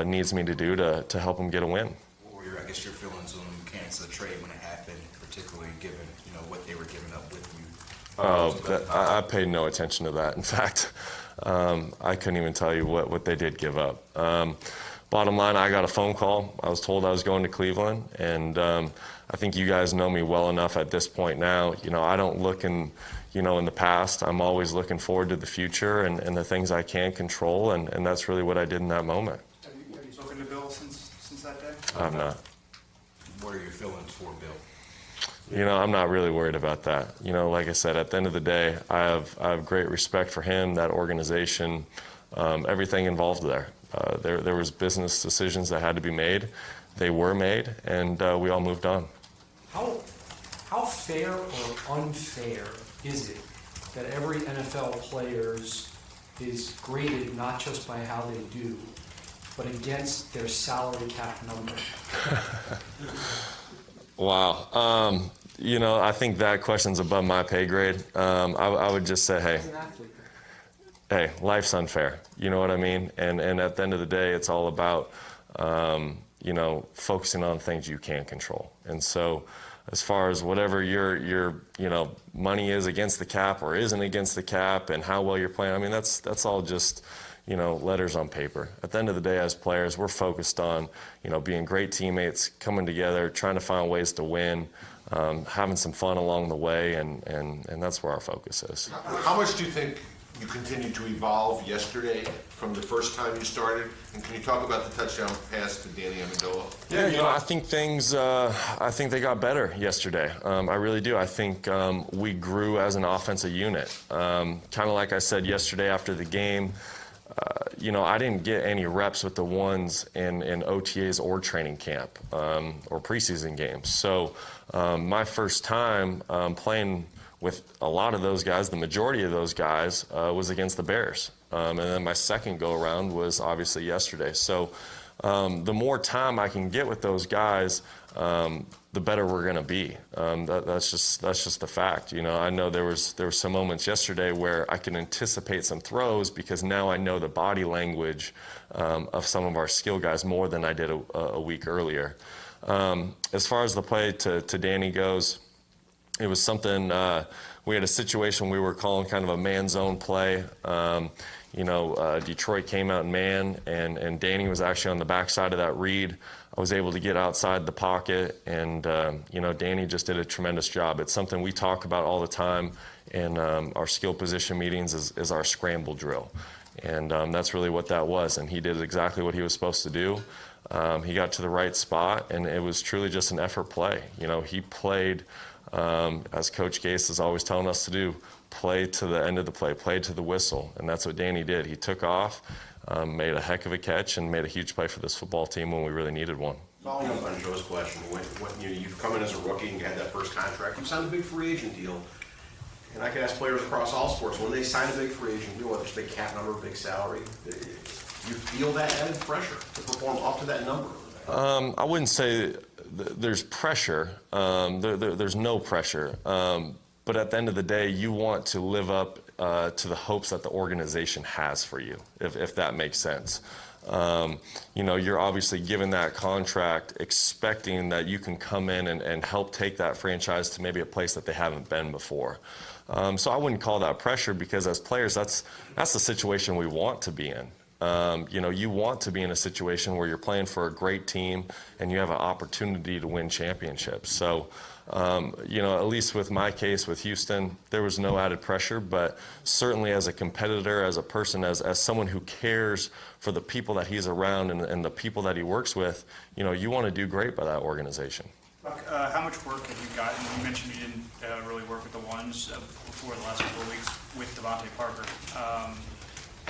needs me to do to help them get a win. What were your, I guess, your feelings on the mechanics of the trade when it happened, particularly given, you know, what they were giving up with you? I paid no attention to that. In fact, I couldn't even tell you what they did give up. Bottom line, I got a phone call. I was told I was going to Cleveland, and I think you guys know me well enough at this point now. You know, I don't look in, you know, in the past. I'm always looking forward to the future and the things I can control, and that's really what I did in that moment. Have you spoken to Bill since that day? I have not. What are your feelings for Bill? You know, I'm not really worried about that. You know, like I said, at the end of the day, I have great respect for him, that organization, everything involved there. There was business decisions that had to be made. They were made, and we all moved on. How fair or unfair is it that every NFL player is graded not just by how they do, but against their salary cap number? Wow. You know, I think that question's above my pay grade. I would just say, hey, life's unfair. You know what I mean? And at the end of the day, it's all about, you know, focusing on things you can control. And so as far as whatever your you know, money is against the cap or isn't against the cap and how well you're playing, I mean, that's all just, you know, letters on paper. At the end of the day, as players, we're focused on, you know, being great teammates, coming together, trying to find ways to win, having some fun along the way, and that's where our focus is. How much do you think you continued to evolve yesterday from the first time you started? And can you talk about the touchdown pass to Danny Amendola? Yeah, you know, I think things, I think they got better yesterday. I really do. I think we grew as an offensive unit. Kind of like I said yesterday after the game, you know, I didn't get any reps with the ones in OTAs or training camp or preseason games. So my first time playing with a lot of those guys, the majority of those guys, was against the Bears. And then my second go-around was obviously yesterday. So the more time I can get with those guys, the better we're going to be. That's just the fact. You know, I know there were some moments yesterday where I can anticipate some throws because now I know the body language of some of our skill guys more than I did a week earlier. As far as the play to Danny goes, it was something, we had a situation we were calling kind of a man zone play. You know, Detroit came out in man, and Danny was actually on the backside of that read. I was able to get outside the pocket, and, you know, Danny just did a tremendous job. It's something we talk about all the time in our skill position meetings is our scramble drill. And that's really what that was, and he did exactly what he was supposed to do. He got to the right spot, and it was truly just an effort play. You know, he played, as Coach Gase is always telling us to do, play to the end of the play to the whistle, and that's what Danny did. He took off, made a heck of a catch, and made a huge play for this football team when we really needed one. Following up on Joe's question, when you've come in as a rookie and you had that first contract, you signed a big free agent deal, and I can ask players across all sports, when they sign a big free agent deal, whether it's a big cap number, big salary, you feel that added pressure to perform up to that number? I wouldn't say there's pressure. There's no pressure. But at the end of the day, you want to live up to the hopes that the organization has for you, if that makes sense. You know, you're obviously given that contract expecting that you can come in and help take that franchise to maybe a place that they haven't been before. So I wouldn't call that pressure because as players, that's the situation we want to be in. You know, you want to be in a situation where you're playing for a great team and you have an opportunity to win championships. So, you know, at least with my case with Houston, there was no added pressure, but certainly as a competitor, as a person, as someone who cares for the people that he's around and the people that he works with, you know, you want to do great by that organization. How much work have you gotten? You mentioned you didn't really work with the ones before the last couple of weeks with Devontae Parker.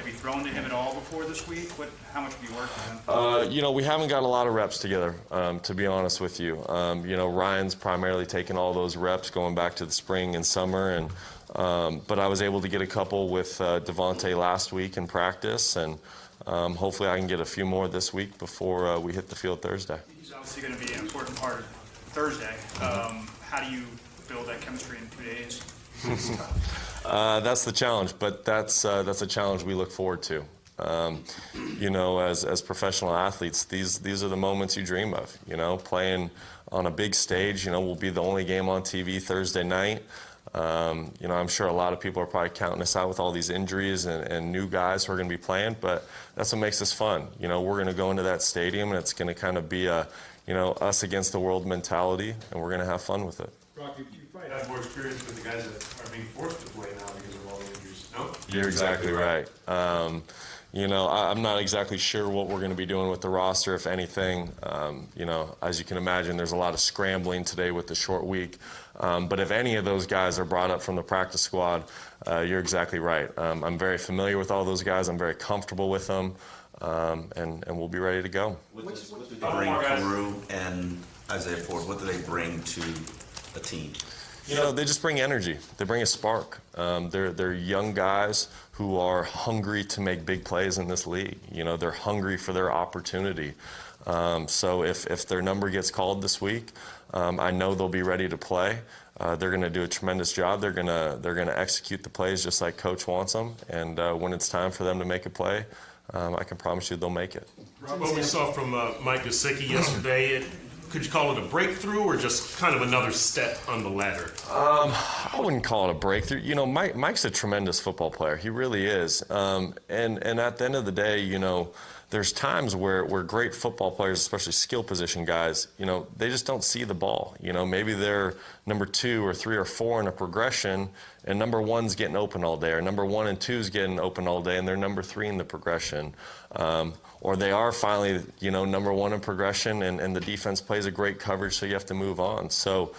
Have you thrown to him at all before this week? How much have you worked with him? You know, we haven't got a lot of reps together, to be honest with you. You know, Ryan's primarily taken all those reps going back to the spring and summer, and but I was able to get a couple with Devontae last week in practice, and hopefully I can get a few more this week before we hit the field Thursday. He's obviously going to be an important part of Thursday. How do you build that chemistry in 2 days? That's the challenge, but that's a challenge we look forward to. You know, as professional athletes, these are the moments you dream of. You know, playing on a big stage. You know, we'll be the only game on TV Thursday night. You know, I'm sure a lot of people are probably counting us out with all these injuries and new guys who are going to be playing, but that's what makes this fun. You know, we're going to go into that stadium, and it's going to kind of be a, you know, us against the world mentality, and we're going to have fun with it. Brock, you probably have more experience with the guys that are being forced to play now because of all the injuries, no? You're exactly right. You know, I'm not exactly sure what we're going to be doing with the roster, if anything. You know, as you can imagine, there's a lot of scrambling today with the short week. But if any of those guys are brought up from the practice squad, you're exactly right. I'm very familiar with all those guys. I'm very comfortable with them, and we'll be ready to go. What do they bring, Carew and Isaiah Ford, what do they bring to a team? You know, they just bring energy. They bring a spark. They're young guys who are hungry to make big plays in this league. You know, they're hungry for their opportunity. So if their number gets called this week, I know they'll be ready to play. They're going to do a tremendous job. They're going to execute the plays just like Coach wants them. And when it's time for them to make a play, I can promise you they'll make it. What we saw from Mike Gesicki yesterday, could you call it a breakthrough or just kind of another step on the ladder? I wouldn't call it a breakthrough. You know, Mike's a tremendous football player. He really is. And at the end of the day, you know, there's times where great football players, especially skill position guys, you know, they just don't see the ball. You know, maybe they're number 2 or 3 or 4 in a progression, and number 1's getting open all day, or number 1 and 2's getting open all day, and they're number 3 in the progression. Or they are finally, you know, number 1 in progression, and the defense plays a great coverage, so you have to move on. So,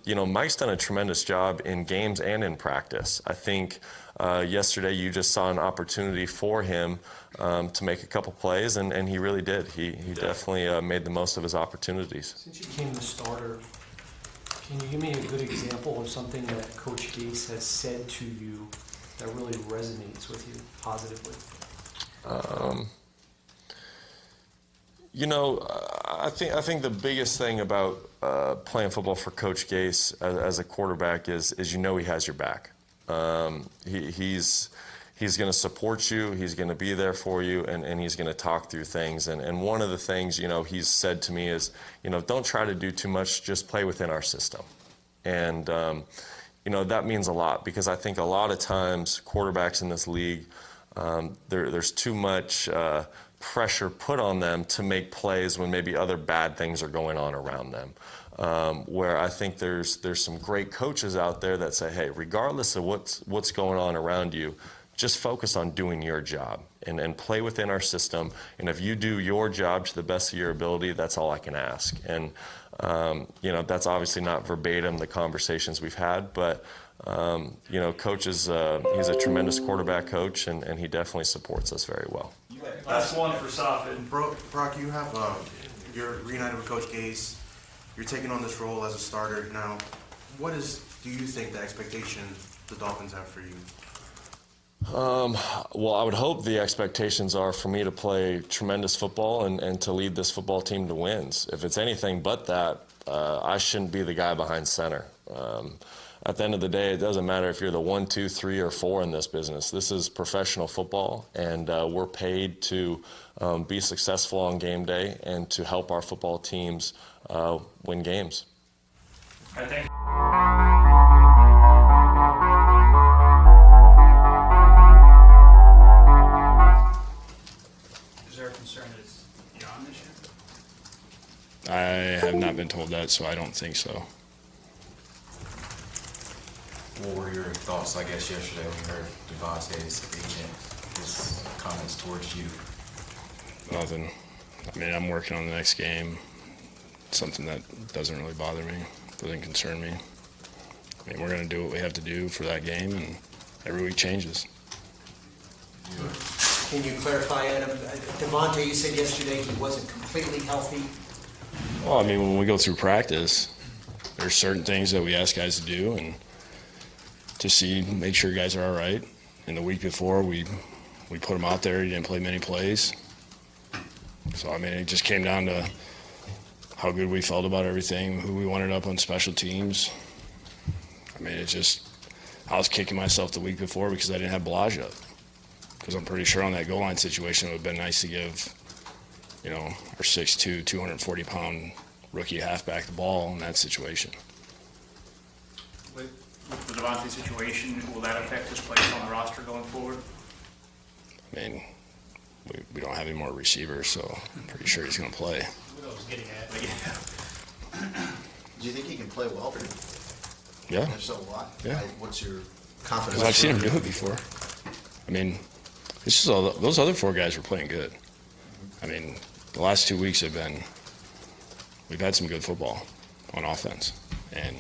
you know, Mike's done a tremendous job in games and in practice. I think yesterday you just saw an opportunity for him to make a couple plays, and he really did. He definitely made the most of his opportunities. Since you became the starter, can you give me a good example of something that Coach Gase has said to you that really resonates with you positively? You know, I think the biggest thing about playing football for Coach Gase as a quarterback is you know he has your back. He's going to support you, he's going to be there for you, and he's going to talk through things. And one of the things, you know, he's said to me is, you know, don't try to do too much, just play within our system. And, you know, that means a lot, because I think a lot of times quarterbacks in this league, there's too much pressure put on them to make plays when maybe other bad things are going on around them. Where I think there's some great coaches out there that say, hey, regardless of what's going on around you, just focus on doing your job and play within our system. And if you do your job to the best of your ability, that's all I can ask. And you know, that's obviously not verbatim the conversations we've had, but you know, Coach is he's a tremendous quarterback coach, and he definitely supports us very well. Last one for Safin. Brock, you have you're reunited with Coach Gase. You're taking on this role as a starter now. What do you think the expectation the Dolphins have for you? Well, I would hope the expectations are for me to play tremendous football and to lead this football team to wins. If it's anything but that, I shouldn't be the guy behind center. At the end of the day, it doesn't matter if you're the 1, 2, 3, or 4 in this business. This is professional football, and we're paid to be successful on game day and to help our football teams win games. I think. Is there a concern that it's beyond this year? I have not been told that, so I don't think so. What were your thoughts, I guess, yesterday when you heard Devontae's agent, his comments towards you? Nothing. I mean, I'm working on the next game. Something that doesn't really bother me, doesn't concern me. I mean, we're going to do what we have to do for that game, and every week changes. Can you clarify, Adam? Devontae, you said yesterday he wasn't completely healthy. Well, I mean, when we go through practice, there's certain things that we ask guys to do and to make sure guys are all right. And the week before, we put him out there. He didn't play many plays. So, I mean, it just came down to how good we felt about everything, who we wanted up on special teams. I mean, I was kicking myself the week before because I didn't have Balaj up. Because I'm pretty sure on that goal line situation, it would have been nice to give, our 6'2", 240-pound rookie halfback the ball in that situation. With the Devontae situation, will that affect his place on the roster going forward? I mean, we don't have any more receivers, so I'm pretty sure he's going to play. What I was getting at, but yeah. Do you think he can play well? Yeah. If so, why? Yeah. What's your confidence? Well, I've seen him do it before. I mean, it's just those other 4 guys were playing good. I mean, the last 2 weeks we've had some good football on offense, and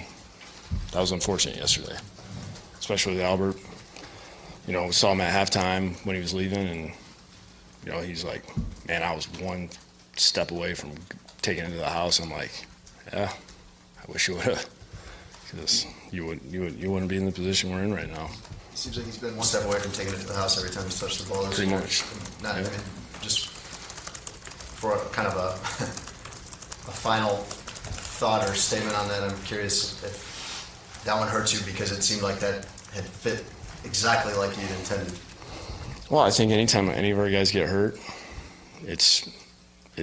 that was unfortunate yesterday, especially with Albert. We saw him at halftime when he was leaving, and he's like, "Man, I was one step away from taking it to the house." I'm like, "Yeah, I wish you would have, because you wouldn't be in the position we're in right now." It seems like he's been one step away from taking it to the house every time he's touched the ball. Pretty much. Not, Yeah. I mean, just for kind of a final thought or statement on that, I'm curious if that one hurts you because it seemed like that had fit exactly like you'd intended. Well, I think anytime any of our guys get hurt, it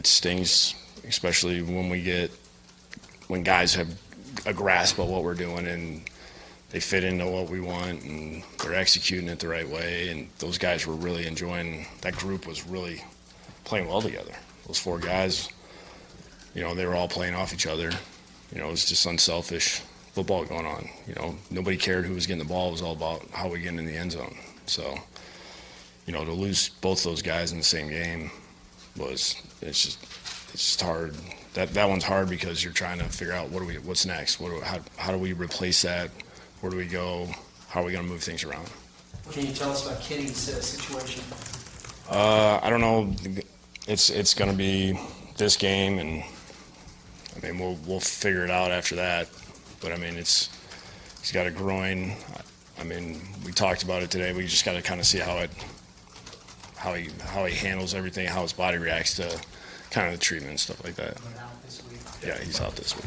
stings, especially when guys have a grasp of what we're doing and they fit into what we want and they're executing it the right way. And those guys were really enjoying. That group was really playing well together. Those 4 guys, they were all playing off each other. It was just unselfish football going on. Nobody cared who was getting the ball. It was all about how we get in the end zone. So, to lose both those guys in the same game it's just hard. That one's hard because you're trying to figure out what's next. How do we replace that? Where do we go? How are we going to move things around? Can you tell us about Kenny's situation? I don't know. It's going to be this game, and I mean we'll figure it out after that. But I mean he's got a groin. I mean we talked about it today. We just got to kind of see how he handles everything, how his body reacts to kind of the treatment and stuff like that. Yeah, he's out this week.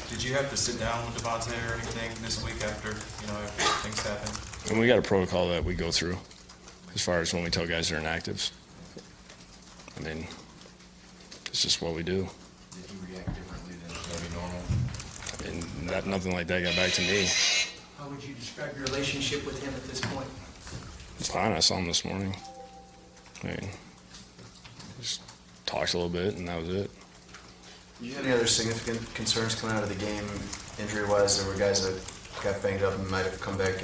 Did you have to sit down with Devontae or anything this week after things happen? And we got a protocol that we go through as far as when we tell guys they're inactives. I mean, it's just what we do. Did he react differently than maybe normal? And nothing like that got back to me. How would you describe your relationship with him at this point? It's fine. I saw him this morning. I mean, just talked a little bit, and that was it. Do you have any other significant concerns coming out of the game, injury-wise? There were guys that got banged up and might have come back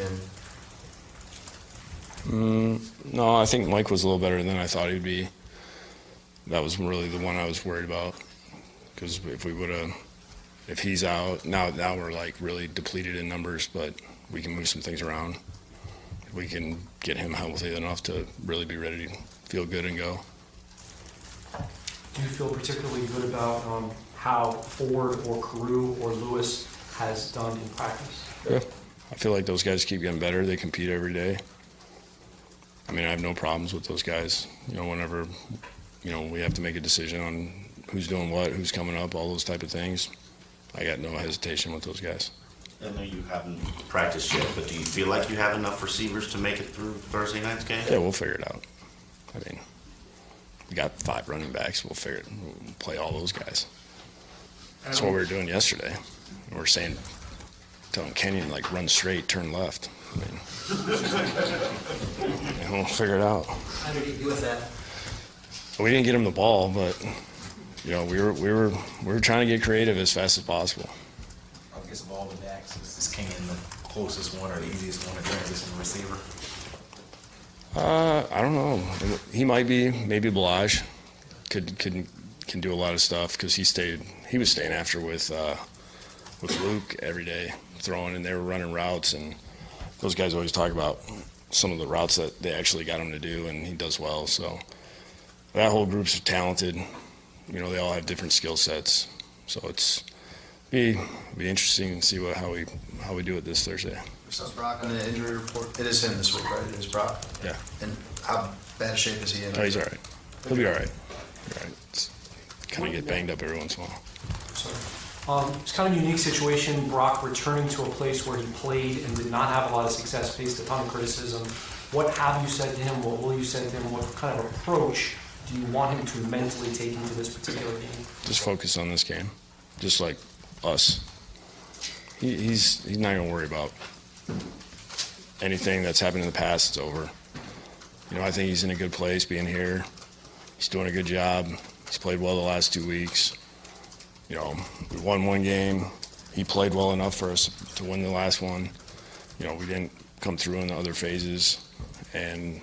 in. No, I think Mike was a little better than I thought he'd be. That was really the one I was worried about, because if he's out, now we're like really depleted in numbers, but we can move some things around. We can get him healthy enough to really be ready to feel good and go. Do you feel particularly good about how Ford or Carew or Lewis has done in practice? Yeah, I feel like those guys keep getting better. They compete every day. I mean, I have no problems with those guys. Whenever, we have to make a decision on who's doing what, who's coming up, all those type of things, I got no hesitation with those guys. I know you haven't practiced yet, but do you feel like you have enough receivers to make it through Thursday night's game? Yeah, we'll figure it out. I mean, we got 5 running backs. We'll play all those guys. That's what we were doing yesterday. We were telling Kenyon, run straight, turn left. I mean, and we'll figure it out. How did he do with that? We didn't get him the ball, but we were trying to get creative as fast as possible. I guess of all the backs, is Kenyon the closest one or the easiest one to transition to receiver? I don't know. He might be. Maybe Balaj can do a lot of stuff because he was staying after with Luke every day throwing, and they were running routes. And those guys always talk about some of the routes that they actually got him to do, and he does well. So that whole group's talented. You know, they all have different skill sets. So it's be interesting to see how we do it this Thursday. So Brock on the injury report. It is him this week, right? It is Brock. Yeah. And how bad a shape is he in? Oh, he's all right. He'll be all right. Kind of get banged up every once in a while. It's kind of a unique situation, Brock returning to a place where he played and did not have a lot of success, faced a ton of criticism. What have you said to him? What will you say to him? What kind of approach do you want him to mentally take into this particular game? Just focus on this game, just like us. He's not going to worry about anything that's happened in the past. It's over. You know, I think he's in a good place being here. He's doing a good job. He's played well the last 2 weeks. You know, we won one game. He played well enough for us to win the last one. You know, we didn't come through in the other phases. And,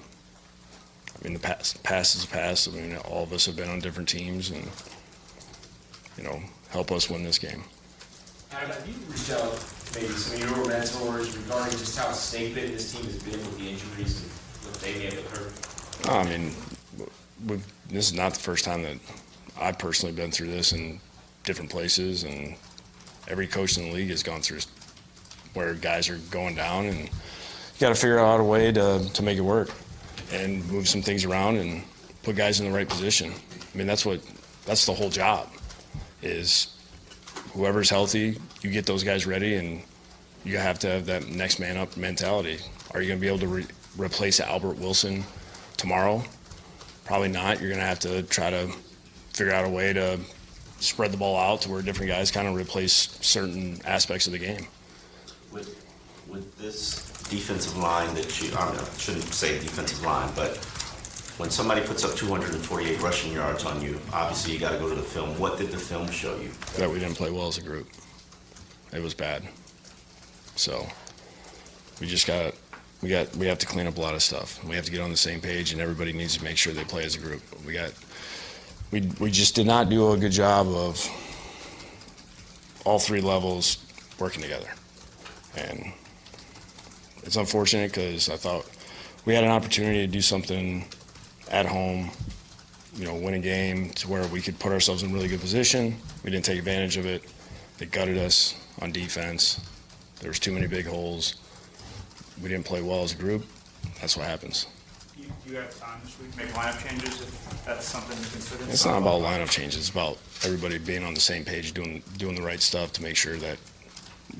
I mean, the past is the past. I mean, all of us have been on different teams and, you know, help us win this game. Adam, have you reached out maybe some of your mentors regarding just how snake-bitten this team has been with the injuries and what they may have occurred? I mean, this is not the first time that I've personally been through this in different places, and every coach in the league has gone through where guys are going down, and you got to figure out a way to make it work and move some things around and put guys in the right position. I mean, that's the whole job is whoever's healthy, you get those guys ready, and you have to have that next man up mentality. Are you going to be able to replace Albert Wilson tomorrow? Probably not. You're going to have to try to figure out a way to spread the ball out to where different guys kind of replace certain aspects of the game. With this defensive line that I shouldn't say defensive line, but when somebody puts up 248 rushing yards on you, obviously you got to go to the film. What did the film show you? That we didn't play well as a group. It was bad. So we just we have to clean up a lot of stuff. We have to get on the same page, and everybody needs to make sure they play as a group. We just did not do a good job of all three levels working together. And it's unfortunate because I thought we had an opportunity to do something at home, you know, win a game to where we could put ourselves in a really good position. We didn't take advantage of it. They gutted us on defense. There was too many big holes. We didn't play well as a group. That's what happens. You have time this week to make lineup changes if that's something you consider? It's not about lineup changes. It's about everybody being on the same page, doing the right stuff to make sure that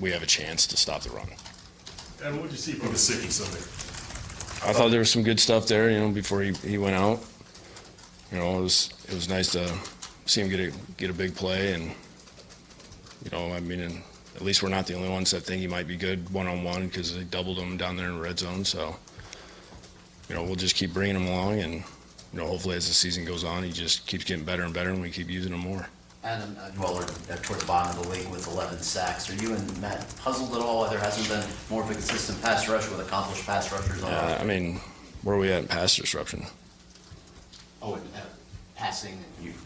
we have a chance to stop the run. And what did you see from Gesicki Sunday? I thought there was some good stuff there, you know, before he went out. You know, it was nice to see him get a big play, and you know, I mean, at least we're not the only ones that think he might be good one-on-one because they doubled him down there in the red zone. So, you know, we'll just keep bringing him along, and you know, hopefully as the season goes on, he just keeps getting better and better, and we keep using him more. And Weller toward the bottom of the league with 11 sacks. Are you and Matt puzzled at all why there hasn't been more of a consistent pass rush with accomplished pass rushers on? I mean, where are we at in pass disruption? Oh, and passing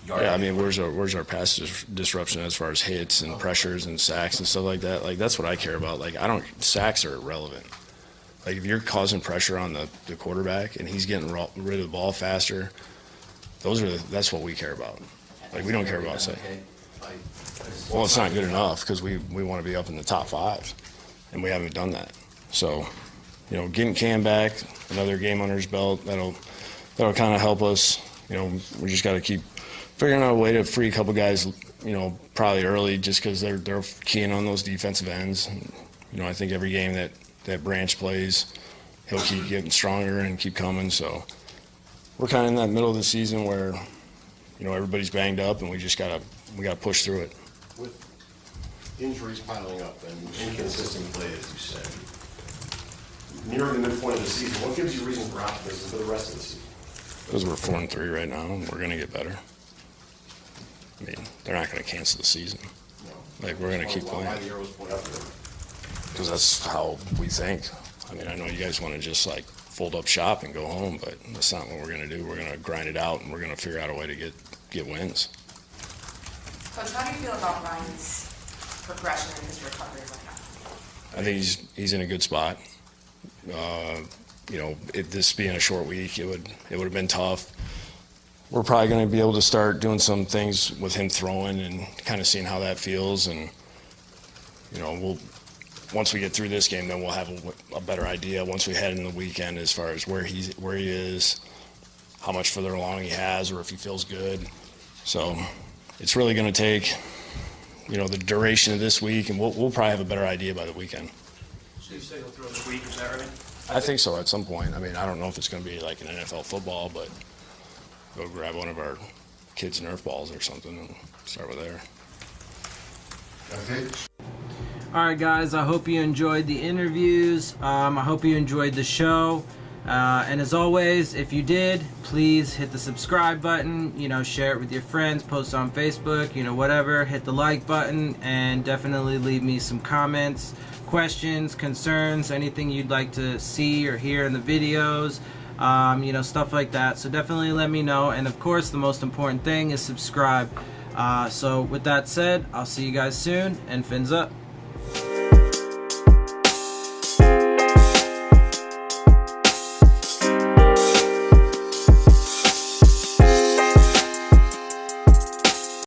yard. Yeah, I mean, where's our pass disruption as far as hits and pressures and sacks and stuff like that? Like, that's what I care about. Like, sacks are irrelevant. Like, if you're causing pressure on the quarterback and he's getting rid of the ball faster, that's what we care about. Like, we don't care about sacks. Well, it's not good enough because we want to be up in the top 5, and we haven't done that. So, you know, getting Cam back, another game under his belt, that'll kind of help us. You know, we just got to keep figuring out a way to free a couple guys, you know, probably early just because they're keying on those defensive ends. And, you know, I think every game that Branch plays, he'll keep getting stronger and keep coming. So we're kind of in that middle of the season where, you know, everybody's banged up, and we got to push through it. With injuries piling up and inconsistent play, as you said, nearing the midpoint of the season, what gives you reason for optimism for the rest of the season? Because we're 4-3 right now, and we're going to get better. I mean, they're not going to cancel the season. No. Like, we're going to keep playing. Why the arrows point up there? Because that's how we think. I mean, I know you guys want to just, like, fold up shop and go home, but that's not what we're going to do. We're going to grind it out, and we're going to figure out a way to get wins. Coach, how do you feel about Ryan's progression in his recovery right now? I think he's in a good spot. this being a short week, it would have been tough. We're probably going to be able to start doing some things with him throwing and kind of seeing how that feels. And, once we get through this game, then we'll have a better idea once we head into the weekend as far as where he is, how much further along he has, or if he feels good. So it's really going to take, the duration of this week, and we'll probably have a better idea by the weekend. So you say he'll throw this week, is that right? I think so at some point. I don't know if it's going to be like an NFL football, but go grab one of our kids' Nerf balls or something and start with there. Okay. All right, guys, I hope you enjoyed the interviews. I hope you enjoyed the show. And as always, if you did, please hit the subscribe button, share it with your friends, post on Facebook, whatever. Hit the like button, and definitely leave me some comments, questions, concerns, anything you'd like to see or hear in the videos, stuff like that. So definitely let me know. And of course, the most important thing is subscribe. So with that said, I'll see you guys soon, and fins up.